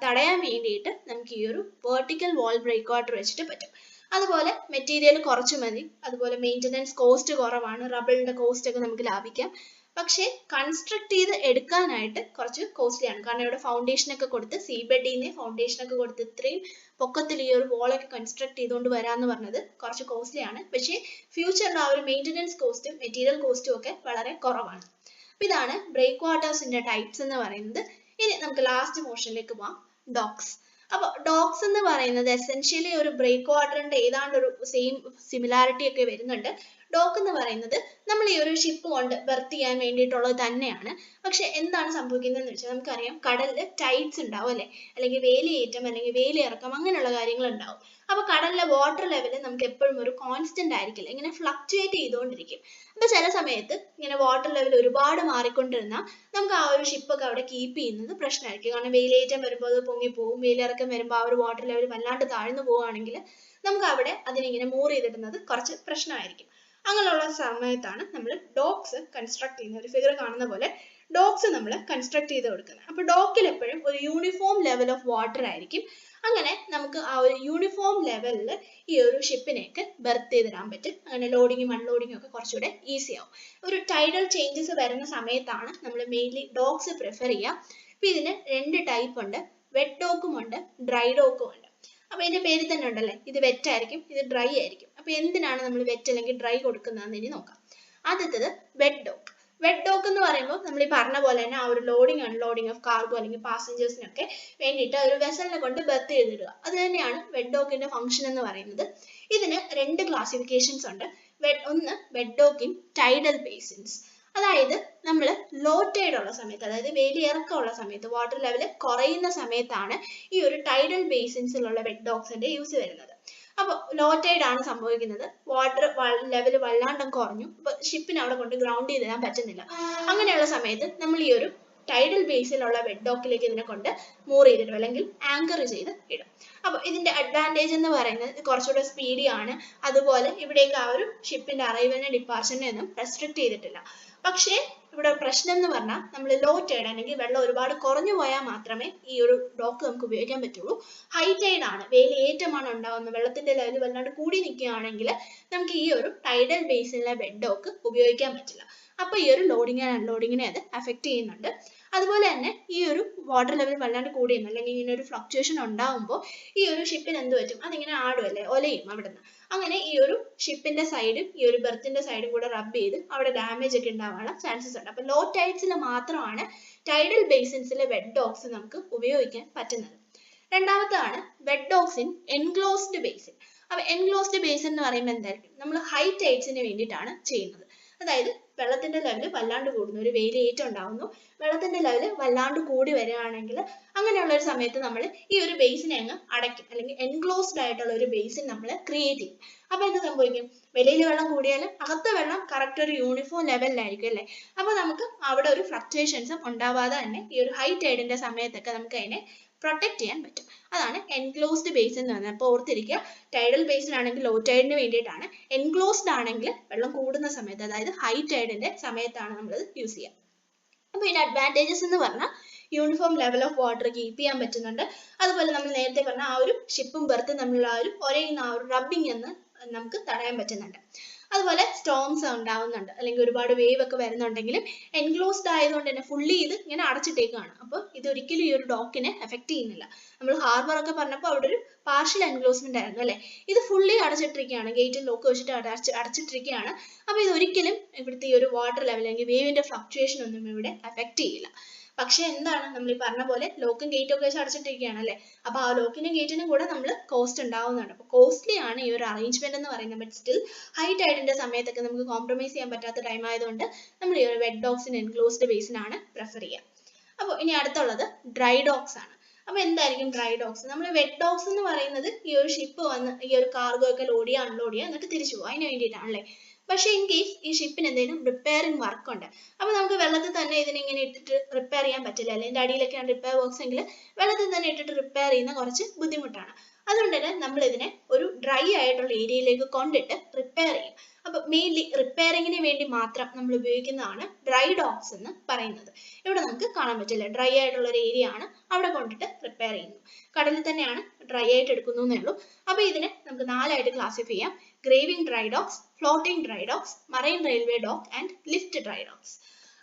തടയാൻ വേണ്ടിയിട്ട് നമുക്ക് ഈ ഒരു വെർട്ടിക്കൽ വാൾ ബ്രേക്ക് വാട്ടർ വെച്ചിട്ട് പറ്റും. അതുപോലെ മെറ്റീരിയൽ കുറച്ച് മതി, അതുപോലെ മെയിൻ്റനൻസ് കോസ്റ്റ് കുറവാണ്, റബിളിന്റെ കോസ്റ്റ് ഒക്കെ നമുക്ക് ലാഭിക്കാം. പക്ഷേ കൺസ്ട്രക്ട് ചെയ്ത് എടുക്കാനായിട്ട് കുറച്ച് കോസ്റ്റ്ലി ആണ്, കാരണം ഇവിടെ ഫൗണ്ടേഷൻ ഒക്കെ കൊടുത്ത് സീ ബെഡിനെ ഫൗണ്ടേഷൻ ഒക്കെ കൊടുത്ത് ഇത്രയും പൊക്കത്തിൽ ഈ ഒരു വോളൊക്കെ കൺസ്ട്രക്ട് ചെയ്തുകൊണ്ട് വരാന്ന് പറഞ്ഞത് കുറച്ച് കോസ്റ്റ്ലി ആണ്. പക്ഷേ ഫ്യൂച്ചറിൽ ആ ഒരു മെയിൻ്റനൻസ് കോസ്റ്റും മെറ്റീരിയൽ കോസ്റ്റും ഒക്കെ വളരെ കുറവാണ്. അപ്പൊ ഇതാണ് ബ്രേക്ക് വാട്ടേഴ്സിന്റെ ടൈപ്സ് എന്ന് പറയുന്നത്. ഇനി നമുക്ക് ലാസ്റ്റ് പോർഷനിലേക്ക് പോവാം, ഡോക്സ്. അപ്പോൾ ഡോക്സ് എന്ന് പറയുന്നത് എസെൻഷ്യലി ഒരു ബ്രേക്ക് വാട്ടറിന്റെ ഏതാണ്ട് ഒരു സെയിം സിമിലാരിറ്റി ഒക്കെ വരുന്നുണ്ട്. ഡോക്ക് എന്ന് പറയുന്നത് നമ്മൾ ഈ ഒരു ഷിപ്പ് കൊണ്ട് ബെർത്ത് ചെയ്യാൻ വേണ്ടിയിട്ടുള്ളത് തന്നെയാണ്. പക്ഷെ എന്താണ് സംഭവിക്കുന്നതെന്ന് വെച്ചാൽ നമുക്കറിയാം കടലിൽ ടൈഡ്സ് ഉണ്ടാവും അല്ലെ, അല്ലെങ്കിൽ വേലിയേറ്റം അല്ലെങ്കിൽ വേലിയിറക്കം അങ്ങനെയുള്ള കാര്യങ്ങൾ ഉണ്ടാവും. അപ്പൊ കടലിലെ വാട്ടർ ലെവൽ നമുക്ക് എപ്പോഴും ഒരു കോൺസ്റ്റന്റ് ആയിരിക്കില്ല, ഇങ്ങനെ ഫ്ലക്ച്വേറ്റ് ചെയ്തുകൊണ്ടിരിക്കും. അപ്പൊ ചില സമയത്ത് ഇങ്ങനെ വാട്ടർ ലെവൽ ഒരുപാട് മാറിക്കൊണ്ടിരുന്നാൽ നമുക്ക് ആ ഒരു ഷിപ്പൊക്കെ അവിടെ കീപ്പ് ചെയ്യുന്നത് പ്രശ്നമായിരിക്കും. കാരണം വേലിയേറ്റം വരുമ്പോൾ അത് പൊങ്ങിപ്പോവും, വേലിയിറക്കം വരുമ്പോൾ ആ ഒരു വാട്ടർ ലെവൽ വല്ലാണ്ട് താഴ്ന്നു പോവുകയാണെങ്കിൽ നമുക്ക് അവിടെ അതിനിങ്ങനെ മൂവ് ചെയ്തിടുന്നത് കുറച്ച് പ്രശ്നമായിരിക്കും. അങ്ങനെയുള്ള സമയത്താണ് നമ്മൾ ഡോക്സ് കൺസ്ട്രക്ട് ചെയ്യുന്നത്. ഒരു ഫിഗർ കാണുന്ന പോലെ ഡോക്സ് നമ്മൾ കൺസ്ട്രക്ട് ചെയ്ത് കൊടുക്കുന്നത്. അപ്പൊ ഡോക്കിൽ എപ്പോഴും ഒരു യൂണിഫോം ലെവൽ ഓഫ് വാട്ടർ ആയിരിക്കും. അങ്ങനെ നമുക്ക് ആ ഒരു യൂണിഫോം ലെവലിൽ ഈ ഒരു ഷിപ്പിനെയൊക്കെ ബെർത്ത് ചെയ്തിടാൻ പറ്റും. അങ്ങനെ ലോഡിങ്ങും അൺലോഡിങ്ങും ഒക്കെ കുറച്ചുകൂടെ ഈസി ആവും. ഒരു ടൈഡൽ ചേഞ്ചസ് വരുന്ന സമയത്താണ് നമ്മൾ മെയിൻലി ഡോക്സ് പ്രിഫർ ചെയ്യുക. അപ്പൊ ഇതിന് രണ്ട് ടൈപ്പ് ഉണ്ട്, വെറ്റ് ഡോക്കും ഉണ്ട്, ഡ്രൈ ഡോക്കും ഉണ്ട്. അപ്പൊ ഇതിന്റെ പേര് തന്നെ ഉണ്ടല്ലേ, ഇത് വെറ്റ് ആയിരിക്കും, ഇത് ഡ്രൈ ആയിരിക്കും. അപ്പൊ എന്തിനാണ് നമ്മൾ വെറ്റ് അല്ലെങ്കിൽ ഡ്രൈ കൊടുക്കുന്നതെന്ന് ഇനി നോക്കാം. ആദ്യത്തേത് വെറ്റ് ഡോക്ക്. വെറ്റ് ഡോക്ക് എന്ന് പറയുമ്പോൾ നമ്മൾ ഈ പറഞ്ഞ പോലെ തന്നെ ആ ഒരു ലോഡിങ് അൺലോഡിങ് ഓഫ് കാർഗോ അല്ലെങ്കിൽ പാസഞ്ചേഴ്സിനൊക്കെ വേണ്ടിയിട്ട് ഒരു വെസലിനെ കൊണ്ട് ബെർത്ത് ചെയ്തിടുക. അത് തന്നെയാണ് വെറ്റ് ഡോക്കിന്റെ ഫംഗ്ഷൻ എന്ന് പറയുന്നത്. ഇതിന് രണ്ട് ക്ലാസിഫിക്കേഷൻസ് ഉണ്ട്. ഒന്ന് wet dock in tidal basins, അതായത് നമ്മൾ ലോ ടൈഡ് ഉള്ള സമയത്ത്, അതായത് വേലിയിറക്കമുള്ള സമയത്ത്, വാട്ടർ ലെവൽ കുറയുന്ന സമയത്താണ് ഈ ഒരു ടൈഡൽ ബേസിൻസിലുള്ള വെറ്റ് ഡോക്സിന്റെ യൂസ് വരുന്നത്. അപ്പോൾ ലോ ടൈഡ് ആണ് സംഭവിക്കുന്നത്, വാട്ടർ ലെവൽ വല്ലാണ്ട് കുറഞ്ഞു, അപ്പൊ ഷിപ്പിന് അവിടെ കൊണ്ട് ഗ്രൗണ്ട് ചെയ്തിടാൻ പറ്റുന്നില്ല. അങ്ങനെയുള്ള സമയത്ത് നമ്മൾ ഈ ഒരു ടൈഡൽ ബേസിലുള്ള വെറ്റ് ഡോക്കിലേക്ക് ഇതിനെ കൊണ്ട് മൂവ് ചെയ്തിടും അല്ലെങ്കിൽ ആങ്കർ ചെയ്ത് ഇടും. അപ്പൊ ഇതിന്റെ അഡ്വാൻറ്റേജ് എന്ന് പറയുന്നത് കുറച്ചുകൂടെ സ്പീഡി ആണ്. അതുപോലെ ഇവിടേക്ക് ആ ഒരു ഷിപ്പിന്റെ അറൈവലിനെ ഡിപ്പാർച്ചറിനെ ഒന്നും റെസ്ട്രിക്ട് ചെയ്തിട്ടില്ല. പക്ഷേ ഇവിടെ പ്രശ്നം എന്ന് പറഞ്ഞാൽ നമ്മൾ ലോ ടൈഡ് അല്ലെങ്കിൽ വെള്ളം ഒരുപാട് കുറഞ്ഞു പോയാൽ മാത്രമേ ഈ ഒരു ഡോക്ക് നമുക്ക് ഉപയോഗിക്കാൻ പറ്റുള്ളൂ. ഹൈ ടൈഡ് ആണ്, വേലിയേറ്റമാണ് ഉണ്ടാവുന്നത്, വെള്ളത്തിന്റെ ലെവൽ വല്ലാണ്ട് കൂടി നിൽക്കുകയാണെങ്കിൽ നമുക്ക് ഈ ഒരു ടൈഡൽ ബേസിനിലെ വെറ്റ് ഡോക്ക് ഉപയോഗിക്കാൻ പറ്റില്ല. അപ്പൊ ഈ ഒരു ലോഡിങ് ആൻഡ് അൺലോഡിങ്ങിനെ അത് അഫക്റ്റ് ചെയ്യുന്നുണ്ട്. അതുപോലെ തന്നെ ഈ ഒരു വാട്ടർ ലെവൽ വല്ലാണ്ട് കൂടിയെന്ന് അല്ലെങ്കിൽ ഇങ്ങനെ ഒരു ഫ്ലക്ച്വേഷൻ ഉണ്ടാവുമ്പോൾ ഈ ഒരു ഷിപ്പിന് എന്ത് പറ്റും, അതിങ്ങനെ ആടുമല്ലേ, ഒലയും അവിടുന്ന്. അങ്ങനെ ഈ ഒരു ഷിപ്പിന്റെ സൈഡും ഈ ഒരു ബെർത്തിന്റെ സൈഡും കൂടെ റബ്ബ് ചെയ്ത് അവിടെ ഡാമേജ് ഒക്കെ ഉണ്ടാവാനുള്ള ചാൻസസ് ഉണ്ട്. അപ്പൊ ലോ ടൈഡ്സിൽ മാത്രമാണ് ടൈഡൽ ബേസിൻസിലെ വെറ്റ് ഡോക്സ് നമുക്ക് ഉപയോഗിക്കാൻ പറ്റുന്നത്. രണ്ടാമതാണ് wet docks in enclosed basin. അപ്പൊ എൻക്ലോസ്ഡ് ബേസിൻ എന്ന് പറയുമ്പോൾ എന്തായിരിക്കും, നമ്മൾ ഹൈ ടൈഡ്സിന് വേണ്ടിയിട്ടാണ് ചെയ്യുന്നത്. അതായത് വെള്ളത്തിന്റെ ലെവൽ വല്ലാണ്ട് കൂടുന്നു, ഒരു വേലിയേറ്റം ഉണ്ടാവുന്നു, വെള്ളത്തിന്റെ ലെവൽ വല്ലാണ്ട് കൂടി വരികയാണെങ്കിൽ അങ്ങനെയുള്ള ഒരു സമയത്ത് നമ്മൾ ഈ ഒരു ബേസിനെ അങ്ങ് അടയ്ക്കും, അല്ലെങ്കിൽ എൻക്ലോസ്ഡ് ആയിട്ടുള്ള ഒരു ബേസിൻ നമ്മൾ ക്രിയേറ്റ് ചെയ്യും. അപ്പൊ എന്ത് സംഭവിക്കും, വെളിയിൽ വെള്ളം കൂടിയാലും അകത്തെ വെള്ളം കറക്റ്റ് ഒരു യൂണിഫോം ലെവലിലായിരിക്കും അല്ലേ. അപ്പൊ നമുക്ക് അവിടെ ഒരു ഫ്ലക്ച്വേഷൻസും ഉണ്ടാവാതെ തന്നെ ഈ ഒരു ഹൈ ടൈഡിന്റെ സമയത്തൊക്കെ നമുക്ക് അതിനെ പ്രൊട്ടക്ട് ചെയ്യാൻ പറ്റും. അതാണ് എൻക്ലോസ്ഡ് ബേസിൻ എന്ന് പറയുന്നത്. അപ്പോൾ ഓർത്തിരിക്കുക, ടൈഡൽ ബേസിൻ ആണെങ്കിൽ ലോ ടൈഡിന് വേണ്ടിയിട്ടാണ്, എൻക്ലോസ്ഡ് ആണെങ്കിൽ വെള്ളം കൂടുന്ന സമയത്ത്, അതായത് ഹൈ ടൈഡിന്റെ സമയത്താണ് നമ്മളത് യൂസ് ചെയ്യുക. അപ്പൊ ഇതിന്റെ അഡ്വാൻറ്റേജസ് എന്ന് പറഞ്ഞാൽ uniform level of water keep ചെയ്യാൻ പറ്റുന്നുണ്ട്. അതുപോലെ നമ്മൾ നേരത്തെ പറഞ്ഞ ആ ഒരു ഷിപ്പും ബെർത്തും തമ്മിലുള്ള ആ ഒരു ഒരയുന്ന ആ ഒരു റബ്ബിങ് എന്ന് നമുക്ക് തടയാൻ പറ്റുന്നുണ്ട്. അതുപോലെ സ്റ്റോംസ് ഉണ്ടാവുന്നുണ്ട്, അല്ലെങ്കിൽ ഒരുപാട് വേവ് ഒക്കെ വരുന്നുണ്ടെങ്കിലും എൻക്ലോസ്ഡ് ആയതുകൊണ്ട് തന്നെ ഫുള്ളി ഇത് ഇങ്ങനെ അടച്ചിട്ടേക്കാണ്. അപ്പോൾ ഇതൊരിക്കലും ഈ ഒരു ഡോക്കിനെ എഫക്ട് ചെയ്യുന്നില്ല. നമ്മൾ ഹാർബർ ഒക്കെ പറഞ്ഞപ്പോൾ അവിടെ ഒരു പാർഷ്യൽ എൻക്ലോസ്മെന്റ് ആയിരുന്നു അല്ലെ, ഇത് ഫുള്ളി അടച്ചിട്ടിരിക്കുകയാണ്, ഗേറ്റും ലോക്ക് വെച്ചിട്ട് അടച്ചിട്ടിരിക്കുകയാണ്. അപ്പോൾ ഇതൊരിക്കലും ഇവിടുത്തെ ഈ ഒരു വാട്ടർ ലെവൽ അല്ലെങ്കിൽ വേവിന്റെ ഫ്ലക്ച്വേഷൻ ഒന്നും ഇവിടെ എഫക്ട് ചെയ്യില്ല. പക്ഷെ എന്താണ്, നമ്മൾ ഈ പറഞ്ഞ പോലെ ലോക്കും ഗേറ്റും ഒക്കെ വെച്ച് അടച്ചിട്ടിരിക്കുകയാണ് അല്ലെ. അപ്പൊ ആ ലോക്കിനും ഗേറ്റിനും കൂടെ നമ്മൾ കോസ്റ്റ് ഉണ്ടാവുന്നുണ്ട്. അപ്പൊ കോസ്റ്റ്ലി ആണ് ഈ ഒരു അറേഞ്ച്മെന്റ് എന്ന് പറയുന്നത്. ബട്ട് സ്റ്റിൽ ഹൈ ടൈഡിന്റെ സമയത്തൊക്കെ നമുക്ക് കോംപ്രമൈസ് ചെയ്യാൻ പറ്റാത്ത ടൈം ആയതുകൊണ്ട് നമ്മൾ ഈ ഒരു വെറ്റ് ഡോക്സ് ഇൻ എൻക്ലോസ്ഡ് ബേസിനാണ് പ്രിഫർ ചെയ്യുക. അപ്പോൾ ഇനി അടുത്തുള്ളത് ഡ്രൈ ഡോക്സ് ആണ്. അപ്പൊ എന്തായിരിക്കും ഡ്രൈ ഡോക്സ്? നമ്മൾ വെറ്റ് ഡോക്സ് എന്ന് പറയുന്നത് ഈ ഒരു ഷിപ്പ് വന്ന് ഈ ഒരു കാർഗോ ഒക്കെ ലോഡ് ചെയ്യുക അൺലോഡ് ചെയ്യുക എന്നിട്ട് തിരിച്ചു പോകുക, അതിന് വേണ്ടിയിട്ടാണല്ലേ. പക്ഷെ ഇൻ കേസ് ഈ ഷിപ്പിന് എന്തെങ്കിലും റിപ്പയറിംഗ് വർക്ക് ഉണ്ട്, അപ്പൊ നമുക്ക് വെള്ളത്തിൽ തന്നെ ഇതിനിങ്ങനെ ഇട്ടിട്ട് റിപ്പയർ ചെയ്യാൻ പറ്റില്ല, അല്ലെങ്കിൽ ഇതിന്റെ അടിയിലൊക്കെയാണ് റിപ്പയർ വർക്ക്സ് എങ്കിൽ വെള്ളത്തിൽ തന്നെ ഇട്ടിട്ട് റിപ്പയർ ചെയ്യുന്ന കുറച്ച് ബുദ്ധിമുട്ടാണ്. അതുകൊണ്ട് തന്നെ നമ്മൾ ഇതിനെ ഒരു ഡ്രൈ ആയിട്ടുള്ള ഏരിയയിലേക്ക് കൊണ്ടിട്ട് റിപ്പയർ ചെയ്യും. അപ്പൊ മെയിൻലി റിപ്പയറിങ്ങിന് വേണ്ടി മാത്രം നമ്മൾ ഉപയോഗിക്കുന്നതാണ് ഡ്രൈ ഡോക്സ് എന്ന് പറയുന്നത്. ഇവിടെ നമുക്ക് കാണാൻ പറ്റില്ല, ഡ്രൈ ആയിട്ടുള്ള ഒരു ഏരിയ ആണ്, അവിടെ കൊണ്ടിട്ട് റിപ്പയർ ചെയ്യുന്നു. കടലിൽ തന്നെയാണ് ഡ്രൈ ആയിട്ട് എടുക്കുന്നു എന്നേ ഉള്ളൂ. അപ്പൊ ഇതിനെ നമുക്ക് നാലായിട്ട് ക്ലാസിഫൈ ചെയ്യാം: graving dry docks, floating dry docks, marine railway dock and lift dry docks.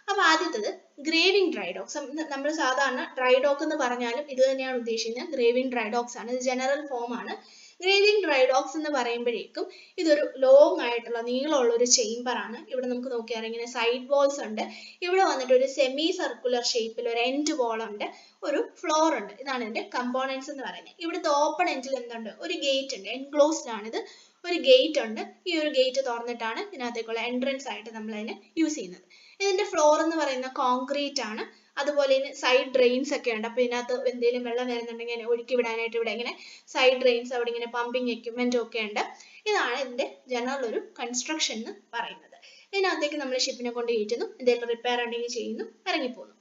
അപ്പൊ ആദ്യത്തത് ഗ്രേവിംഗ് ഡ്രൈ ഡോക്സ്. നമ്മൾ സാധാരണ ഡ്രൈ ഡോക്ക് എന്ന് പറഞ്ഞാലും ഇത് തന്നെയാണ് ഉദ്ദേശിക്കുന്നത്, ഗ്രേവിംഗ് ഡ്രൈ ഡോക്സ് ആണ്. ഇത് ജനറൽ ഫോം ആണ്. ഗ്രേവിംഗ് ഡ്രൈ ഡോക്സ് എന്ന് പറയുമ്പോഴേക്കും ഇതൊരു ലോങ് ആയിട്ടുള്ള നീളമുള്ള ഒരു ചേംബർ ആണ്. ഇവിടെ നമുക്ക് നോക്കിയാൽ ഇങ്ങനെ സൈഡ് വാൾസ് ഉണ്ട്. ഇവിടെ വന്നിട്ട് ഒരു സെമി സർക്കുലർ ഷേപ്പിൽ ഒരു എൻഡ് വാൾ ഉണ്ട്, ഒരു ഫ്ലോർ ഉണ്ട്. ഇതാണ് ഇതിന്റെ കമ്പോണൻസ് എന്ന് പറയുന്നത്. ഇവിടുത്തെ ഓപ്പൺ എൻഡിൽ എന്തുണ്ട്, ഒരു ഗേറ്റ് ഉണ്ട്, എൻക്ലോസ്ഡ് ആണിത്, ഒരു ഗേറ്റ് ഉണ്ട്. ഈ ഒരു ഗേറ്റ് തുറന്നിട്ടാണ് ഇതിനകത്തേക്കുള്ള എൻട്രൻസ് ആയിട്ട് നമ്മൾ അതിനെ യൂസ് ചെയ്യുന്നത്. ഇതിന്റെ ഫ്ലോർ എന്ന് പറയുന്ന കോൺക്രീറ്റ് ആണ്. അതുപോലെ ഇതിന് സൈഡ് ഡ്രെയിൻസ് ഒക്കെ ഉണ്ട്. അപ്പൊ ഇതിനകത്ത് എന്തെങ്കിലും വെള്ളം വരുന്നുണ്ടെങ്കിൽ ഒഴുക്കി വിടാനായിട്ട് ഇവിടെ ഇങ്ങനെ സൈഡ് ഡ്രെയിൻസ്, അവിടെ ഇങ്ങനെ പമ്പിങ് എക്യുപ്മെന്റും ഒക്കെ ഉണ്ട്. ഇതാണ് ഇതിന്റെ ജനറൽ ഒരു കൺസ്ട്രക്ഷൻ എന്ന് പറയുന്നത്. ഇതിനകത്തേക്ക് നമ്മൾ ഷിപ്പിനെ കൊണ്ട് കയറ്റുന്നു, എന്തെങ്കിലും റിപ്പയർ ഉണ്ടെങ്കിൽ ചെയ്യുന്നു, ഇറങ്ങിപ്പോകുന്നു.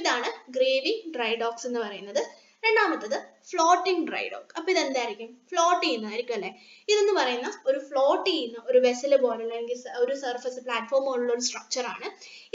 ഇതാണ് ഗ്രേവിംഗ് ഡ്രൈ ഡോക്സ് എന്ന് പറയുന്നത്. രണ്ടാമത്തത് ഫ്ലോട്ടിംഗ് ഡ്രൈ ഡോക്ക്. അപ്പൊ ഇതെന്തായിരിക്കും, ഫ്ലോട്ട് ചെയ്യുന്നതായിരിക്കും അല്ലെ. ഇതെന്ന് പറയുന്ന ഒരു ഫ്ലോട്ട് ചെയ്യുന്ന ഒരു വെസല് പോലുള്ള അല്ലെങ്കിൽ ഒരു സർഫസ് പ്ലാറ്റ്ഫോം പോലുള്ള ഒരു സ്ട്രക്ചർ ആണ്.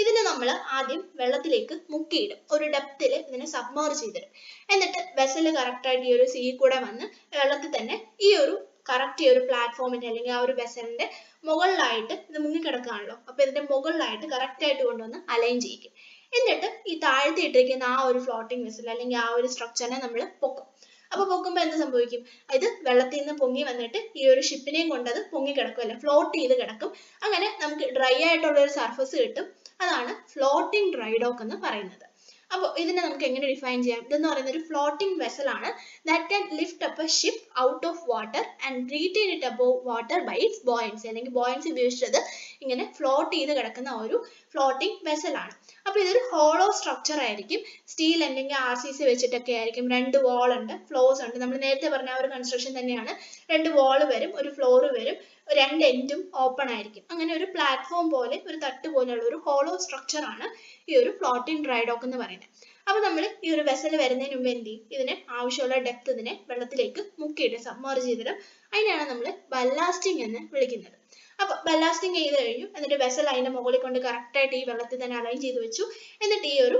ഇതിനെ നമ്മൾ ആദ്യം വെള്ളത്തിലേക്ക് മുക്കിയിടും, ഒരു ഡെപ്തിൽ ഇതിനെ സബ്മേർജ് ചെയ്തിടും. എന്നിട്ട് വെസല് കറക്റ്റ് ആയിട്ട് ഈ ഒരു സീ കൂടെ വന്ന് വെള്ളത്തിൽ തന്നെ ഈ ഒരു കറക്റ്റ് ഈ ഒരു പ്ലാറ്റ്ഫോമിന്റെ അല്ലെങ്കിൽ ആ ഒരു വെസലിന്റെ മുകളിലായിട്ട് ഇത് മുങ്ങിക്കിടക്കുകയാണല്ലോ. അപ്പൊ ഇതിന്റെ മുകളിലായിട്ട് കറക്റ്റ് ആയിട്ട് കൊണ്ടുവന്ന് അലൈൻ ചെയ്യിക്കും. എന്നിട്ട് ഈ താഴ്ത്തി ഇട്ടിരിക്കുന്ന ആ ഒരു ഫ്ലോട്ടിംഗ് വെസൽ അല്ലെങ്കിൽ ആ ഒരു സ്ട്രക്ചറിനെ നമ്മൾ പൊക്കും. അപ്പൊ പൊക്കുമ്പോൾ എന്ത് സംഭവിക്കും, ഇത് വെള്ളത്തിൽ നിന്ന് പൊങ്ങി വന്നിട്ട് ഈ ഒരു ഷിപ്പിനെയും കൊണ്ട് അത് പൊങ്ങി കിടക്കും അല്ലെ, ഫ്ലോട്ട് ചെയ്ത് കിടക്കും. അങ്ങനെ നമുക്ക് ഡ്രൈ ആയിട്ടുള്ള ഒരു സർഫസ് കിട്ടും. അതാണ് ഫ്ലോട്ടിംഗ് ഡ്രൈ ഡോക്ക് എന്ന് പറയുന്നത്. അപ്പോൾ ഇതിനെ നമുക്ക് എങ്ങനെ ഡിഫൈൻ ചെയ്യാം, ഇതെന്ന് പറയുന്ന ഒരു ഫ്ലോട്ടിംഗ് വെസൽ ആണ് that can lift up a ship out of water and retain it above water by its buoyancy. അല്ലെങ്കിൽ buoyancy ഉപയോഗിച്ചത് ഇങ്ങനെ ഫ്ലോട്ട് ചെയ്ത് കിടക്കുന്ന ഒരു ഫ്ലോട്ടിംഗ് വെസൽ ആണ്. അപ്പൊ ഇതൊരു ഹോളോ സ്ട്രക്ചർ ആയിരിക്കും, സ്റ്റീൽ അല്ലെങ്കിൽ RCC വെച്ചിട്ടൊക്കെ ആയിരിക്കും. രണ്ട് വാൾ ഉണ്ട്, ഫ്ലോർസ് ഉണ്ട്. നമ്മൾ നേരത്തെ പറഞ്ഞ ആ ഒരു കൺസ്ട്രക്ഷൻ തന്നെയാണ്. രണ്ട് വാൾ വരും, ഒരു ഫ്ലോർ വരും, രണ്ട് എൻഡും ഓപ്പൺ ആയിരിക്കും. അങ്ങനെ ഒരു പ്ലാറ്റ്ഫോം പോലെ, ഒരു തട്ട് പോലെയുള്ള ഒരു ഹോളോ സ്ട്രക്ചർ ആണ് ഈ ഒരു ഫ്ലോട്ടിംഗ് ഡ്രൈ ഡോക്ക് എന്ന് പറയുന്നത്. അപ്പൊ നമ്മൾ ഈ ഒരു വെസൽ വരുന്നതിന് മുമ്പ് എന്ത് ചെയ്യും, ഇതിനെ ആവശ്യമുള്ള ഡെപ്ത് ഇതിനെ വെള്ളത്തിലേക്ക് മുക്കിയിട്ട് സബ്മർജ് ചെയ്തിടും. അതിനെയാണ് നമ്മൾ ബല്ലാസ്റ്റിംഗ് എന്ന് വിളിക്കുന്നത്. അപ്പൊ ബല്ലാസ്റ്റിംഗ് ചെയ്ത് കഴിഞ്ഞു, എന്നിട്ട് വെസൽ അതിന്റെ മുകളിൽ കൊണ്ട് കറക്റ്റ് ആയിട്ട് ഈ വെള്ളത്തിൽ തന്നെ അലൈൻ ചെയ്ത് വെച്ചു. എന്നിട്ട് ഈ ഒരു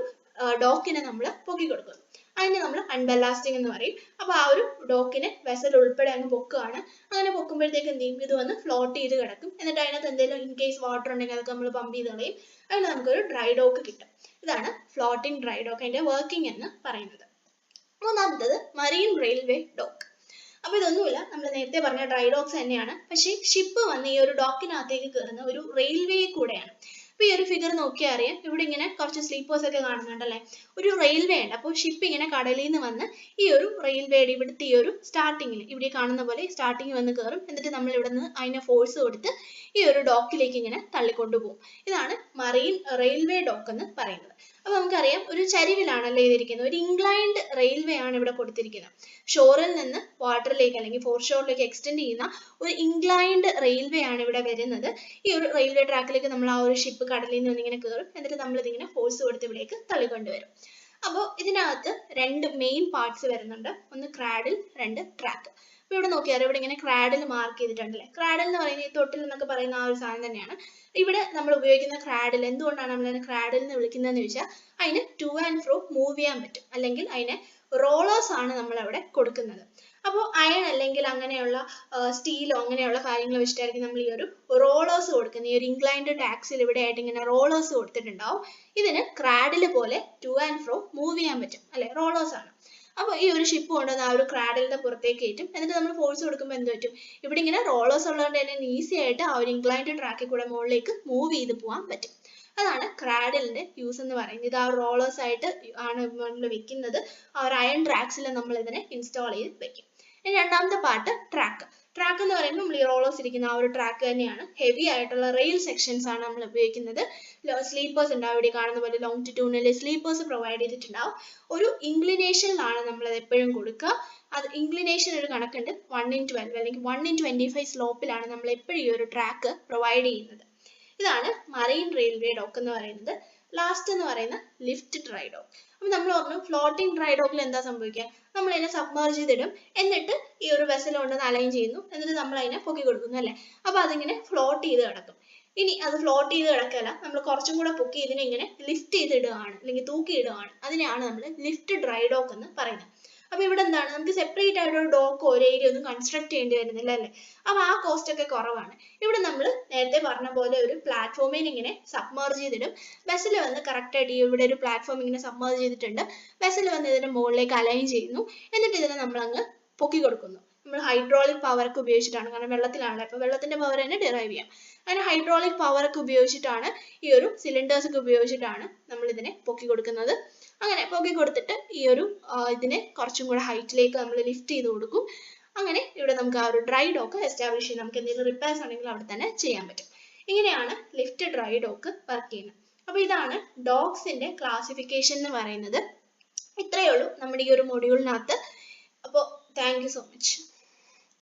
ഡോക്കിനെ നമ്മൾ പൊക്കി കൊടുക്കുന്നു. അതിനെ നമ്മൾ അൺബല്ലാസ്റ്റിംഗ് എന്ന് പറയും. അപ്പൊ ആ ഒരു ഡോക്കിനെ വെസൽ ഉൾപ്പെടെ അങ്ങ് പൊക്കുകയാണ്. അങ്ങനെ പൊക്കുമ്പോഴത്തേക്ക് എന്ത് ചെയ്യും, ഇത് വന്ന് ഫ്ലോട്ട് ചെയ്ത് കിടക്കും. എന്നിട്ട് അതിനകത്ത് എന്തെങ്കിലും ഇൻ കേസ് വാട്ടർ ഉണ്ടെങ്കിൽ അതൊക്കെ നമ്മൾ പമ്പ് ചെയ്ത് കളയും. അതിന് നമുക്കൊരു ഡ്രൈ ഡോക്ക് കിട്ടും. ഇതാണ് ഫ്ലോട്ടിംഗ് ഡ്രൈ ഡോക്ക്, അതിന്റെ വർക്കിംഗ് എന്ന് പറയുന്നത്. മൂന്നാമത്തത് മറീൻ റെയിൽവേ ഡോക്ക്. അപ്പൊ ഇതൊന്നുമില്ല, നമ്മൾ നേരത്തെ പറഞ്ഞ ഡ്രൈ ഡോക്സ് തന്നെയാണ്. പക്ഷേ ഷിപ്പ് വന്ന് ഈ ഒരു ഡോക്കിനകത്തേക്ക് കയറുന്ന ഒരു റെയിൽവേ കൂടെയാണ്. അപ്പൊ ഈ ഒരു ഫിഗർ നോക്കിയാൽ അറിയാം, ഇവിടെ ഇങ്ങനെ കുറച്ച് സ്ലീപ്പേഴ്സ് ഒക്കെ കാണുന്നുണ്ടല്ലേ. ഒരു റെയിൽവേ ഉണ്ട്. അപ്പോൾ ഷിപ്പ് ഇങ്ങനെ കടലിൽ നിന്ന് വന്ന് ഈ ഒരു റെയിൽവേയുടെ ഇവിടുത്തെ ഈ ഒരു സ്റ്റാർട്ടിങ്ങിൽ ഇവിടെ കാണുന്ന പോലെ സ്റ്റാർട്ടിങ് വന്ന് കയറും. എന്നിട്ട് നമ്മൾ ഇവിടെ നിന്ന് അതിനെ ഫോഴ്സ് കൊടുത്ത് ഈ ഒരു ഡോക്കിലേക്ക് ഇങ്ങനെ തള്ളിക്കൊണ്ടുപോകും. ഇതാണ് മറീൻ റെയിൽവേ ഡോക്ക് എന്ന് പറയുന്നത്. അപ്പൊ നമുക്കറിയാം, ഒരു ചരിവിലാണല്ലേ ഇതിരിക്കുന്നത്. ഒരു ഇൻക്ലൈൻഡ് റെയിൽവേ ആണ് ഇവിടെ കൊടുത്തിരിക്കുന്നത്. ഷോറിൽ നിന്ന് വാട്ടറിലേക്ക് അല്ലെങ്കിൽ ഫോർ ഷോറിലേക്ക് എക്സ്റ്റെൻഡ് ചെയ്യുന്ന ഒരു ഇൻക്ലൈൻഡ് റെയിൽവേ ആണ് ഇവിടെ വരുന്നത്. ഈ ഒരു റെയിൽവേ ട്രാക്കിലേക്ക് നമ്മൾ ആ ഒരു ഷിപ്പ് കടലിൽ നിന്ന് ഇങ്ങനെ കയറും. എന്നിട്ട് നമ്മൾ ഇതിങ്ങനെ ഫോഴ്സ് കൊടുത്ത് ഇവിടേക്ക് തള്ളിക്കൊണ്ടുവരും. അപ്പോൾ ഇതിനകത്ത് രണ്ട് മെയിൻ പാർട്സ് വരുന്നുണ്ട്, ഒന്ന് ക്രാഡിൽ, രണ്ട് ട്രാക്ക്. അപ്പൊ ഇവിടെ നോക്കിയാൽ ഇവിടെ ഇങ്ങനെ ക്രാഡിൽ മാർക്ക് ചെയ്തിട്ടുണ്ടല്ലേ. ക്രാഡിൽ എന്ന് പറയുന്നത് ഈ തൊട്ടിൽ എന്നൊക്കെ പറയുന്ന ആ ഒരു സാധനം തന്നെയാണ്. ഇവിടെ നമ്മൾ ഉപയോഗിക്കുന്ന ക്രാഡിൽ, എന്തുകൊണ്ടാണ് നമ്മൾ അതിനെ ക്രാഡിൽ എന്ന് വിളിക്കുന്നതെന്ന് ചോദിച്ചാൽ, അതിന് ടു ആൻഡ് ഫ്രോ മൂവ് ചെയ്യാൻ പറ്റും. അല്ലെങ്കിൽ അതിനെ റോളേഴ്സ് ആണ് നമ്മൾ അവിടെ കൊടുക്കുന്നത്. അപ്പോൾ അയൺ അല്ലെങ്കിൽ അങ്ങനെയുള്ള സ്റ്റീലോ അങ്ങനെയുള്ള കാര്യങ്ങൾ വെച്ചിട്ടായിരിക്കും നമ്മൾ ഈ ഒരു റോളേഴ്സ് കൊടുക്കുന്നത്. ഈ ഒരു ഇൻക്ലൈൻഡ് ടാക്സിൽ ഇവിടെ ആയിട്ട് ഇങ്ങനെ റോളേഴ്സ് കൊടുത്തിട്ടുണ്ടാവും. ഇതിന് ക്രാഡിൽ പോലെ ടു ആൻഡ് ഫ്രോ മൂവ് ചെയ്യാൻ പറ്റും അല്ലെ, റോളേഴ്സ് ആണ്. അപ്പോൾ ഈ ഒരു ഷിപ്പ് കൊണ്ടുവന്ന് ആ ഒരു ക്രാഡിലിന്റെ പുറത്തേക്ക് കയറ്റും. എന്നിട്ട് നമ്മൾ ഫോഴ്സ് കൊടുക്കുമ്പോൾ എന്ത് പറ്റും, ഇവിടെ ഇങ്ങനെ റോളേഴ്സ് ഉള്ളതുകൊണ്ട് തന്നെ ഈസി ആയിട്ട് ആ ഒരു ഇൻക്ലൈൻഡ് ട്രാക്കിൽ കൂടെ മുകളിലേക്ക് മൂവ് ചെയ്ത് പോകാൻ പറ്റും. അതാണ് ക്രാഡിലിന്റെ യൂസ് എന്ന് പറയുന്നത്. ഇത് ആ റോളേഴ്സ് ആയിട്ട് ആണ് നമ്മൾ വെക്കുന്നത്. ആ ഒരു അയൺ ട്രാക്സിൽ നമ്മൾ ഇതിനെ ഇൻസ്റ്റാൾ ചെയ്ത് വെക്കും. ഇനി രണ്ടാമത്തെ പാർട്ട് ട്രാക്ക്. ട്രാക്ക് എന്ന് പറയുമ്പോൾ നമ്മൾ ഈ റോളേഴ്സ് ഇരിക്കുന്ന ആ ഒരു ട്രാക്ക് തന്നെയാണ്. ഹെവി ആയിട്ടുള്ള റെയിൽ സെക്ഷൻസ് ആണ് നമ്മൾ ഉപയോഗിക്കുന്നത്. സ്ലീപ്പേഴ്സ് ഉണ്ടാവും, ഇവിടെ കാണുന്ന പോലെ ലോങ്റ്റിറ്റ്യൂഡിനൽ സ്ലീപ്പേഴ്സ് പ്രൊവൈഡ് ചെയ്തിട്ടുണ്ടാവും. ഒരു ഇൻക്ലിനേഷനിലാണ് നമ്മൾ അത് എപ്പോഴും കൊടുക്കുക. അത് ഇൻക്ലിനേഷൻ ഒരു കണക്കുണ്ട്, 1:12 അല്ലെങ്കിൽ 1:25 സ്ലോപ്പിലാണ് നമ്മൾ എപ്പോഴും ഈ ഒരു ട്രാക്ക് പ്രൊവൈഡ് ചെയ്യുന്നത്. ഇതാണ് മറൈൻ റെയിൽവേ ഡോക്ക് എന്ന് പറയുന്നത്. ലാസ്റ്റ് എന്ന് പറയുന്ന ലിഫ്റ്റ് ഡ്രൈ ഡോക്ക്. അപ്പൊ നമ്മൾ പറഞ്ഞു ഫ്ലോട്ടിംഗ് ഡ്രൈ ഡോക്കിൽ എന്താ സംഭവിക്കുക, നമ്മൾ അതിനെ സബ്മർജ് ചെയ്തിടും. എന്നിട്ട് ഈ ഒരു വെസൽ കൊണ്ടുവന്ന് അലൈൻ ചെയ്യുന്നു. എന്നിട്ട് നമ്മൾ അതിനെ പൊക്കി കൊടുക്കുന്നു അല്ലെ. അപ്പൊ അതിങ്ങനെ ഫ്ലോട്ട് ചെയ്ത് കിടക്കും. ഇനി അത് ഫ്ലോട്ട് ചെയ്ത് കിടക്കല്ല, നമ്മൾ കുറച്ചും കൂടെ പൊക്കി ഇതിനെ ഇങ്ങനെ ലിഫ്റ്റ് ചെയ്തിടുകയാണ് അല്ലെങ്കിൽ തൂക്കിയിടുകയാണ്. അതിനെയാണ് നമ്മൾ ലിഫ്റ്റ് ഡ്രൈ ഡോക്ക് എന്ന് പറയുന്നത്. അപ്പൊ ഇവിടെ എന്താണ്, നമുക്ക് സെപ്പറേറ്റ് ആയിട്ട് ഒരു ഡോക്ക് ഒരു ഏരിയ ഒന്നും കൺസ്ട്രക്ട് ചെയ്യേണ്ടി വരുന്നില്ല അല്ലേ. അപ്പൊ ആ കോസ്റ്റ് ഒക്കെ കുറവാണ്. ഇവിടെ നമ്മൾ നേരത്തെ പറഞ്ഞ പോലെ ഒരു പ്ലാറ്റ്ഫോമിൽ ഇങ്ങനെ സബ്മർജ് ചെയ്തിടും. വെസൽ വന്ന് കറക്റ്റ് ആയിട്ട് ഇവിടെ ഒരു പ്ലാറ്റ്ഫോം ഇങ്ങനെ സബ്മർജ് ചെയ്തിട്ടുണ്ട്. വെസൽ വന്ന് ഇതിന്റെ മുകളിലേക്ക് അലൈൻ ചെയ്യുന്നു. എന്നിട്ട് ഇതിനെ നമ്മൾ അങ്ങ് പൊക്കി കൊടുക്കുന്നു. നമ്മൾ ഹൈഡ്രോളിക് പവർ ഒക്കെ ഉപയോഗിച്ചിട്ടാണ്, കാരണം വെള്ളത്തിലാണല്ലോ, അപ്പോൾ വെള്ളത്തിന്റെ പവർ തന്നെ ഡിറൈവ് ചെയ്യാം. അങ്ങനെ ഹൈഡ്രോളിക് പവർ ഒക്കെ ഉപയോഗിച്ചിട്ടാണ്, ഈ ഒരു സിലിണ്ടേഴ്സ് ഒക്കെ ഉപയോഗിച്ചിട്ടാണ് നമ്മൾ ഇതിനെ പൊക്കി കൊടുക്കുന്നത്. അങ്ങനെ പൊക്കി കൊടുത്തിട്ട് ഈ ഒരു ഇതിനെ കുറച്ചും കൂടെ ഹൈറ്റിലേക്ക് നമ്മൾ ലിഫ്റ്റ് ചെയ്ത് കൊടുക്കും. അങ്ങനെ ഇവിടെ നമുക്ക് ആ ഒരു ഡ്രൈ ഡോക്ക് എസ്റ്റാബ്ലിഷ് ചെയ്യാം. നമുക്ക് എന്തെങ്കിലും റിപ്പയർസ് ആണെങ്കിൽ അവിടെ തന്നെ ചെയ്യാൻ പറ്റും. ഇങ്ങനെയാണ് ലിഫ്റ്റ് ഡ്രൈ ഡോക്ക് വർക്ക് ചെയ്യുന്നത്. അപ്പോൾ ഇതാണ് ഡോക്സിന്റെ ക്ലാസിഫിക്കേഷൻ എന്ന് പറയുന്നത്. ഇത്രയേ ഉള്ളൂ നമ്മുടെ ഈ ഒരു മൊഡ്യൂളിനകത്ത്. അപ്പോൾ താങ്ക് യു സോ മച്ച്.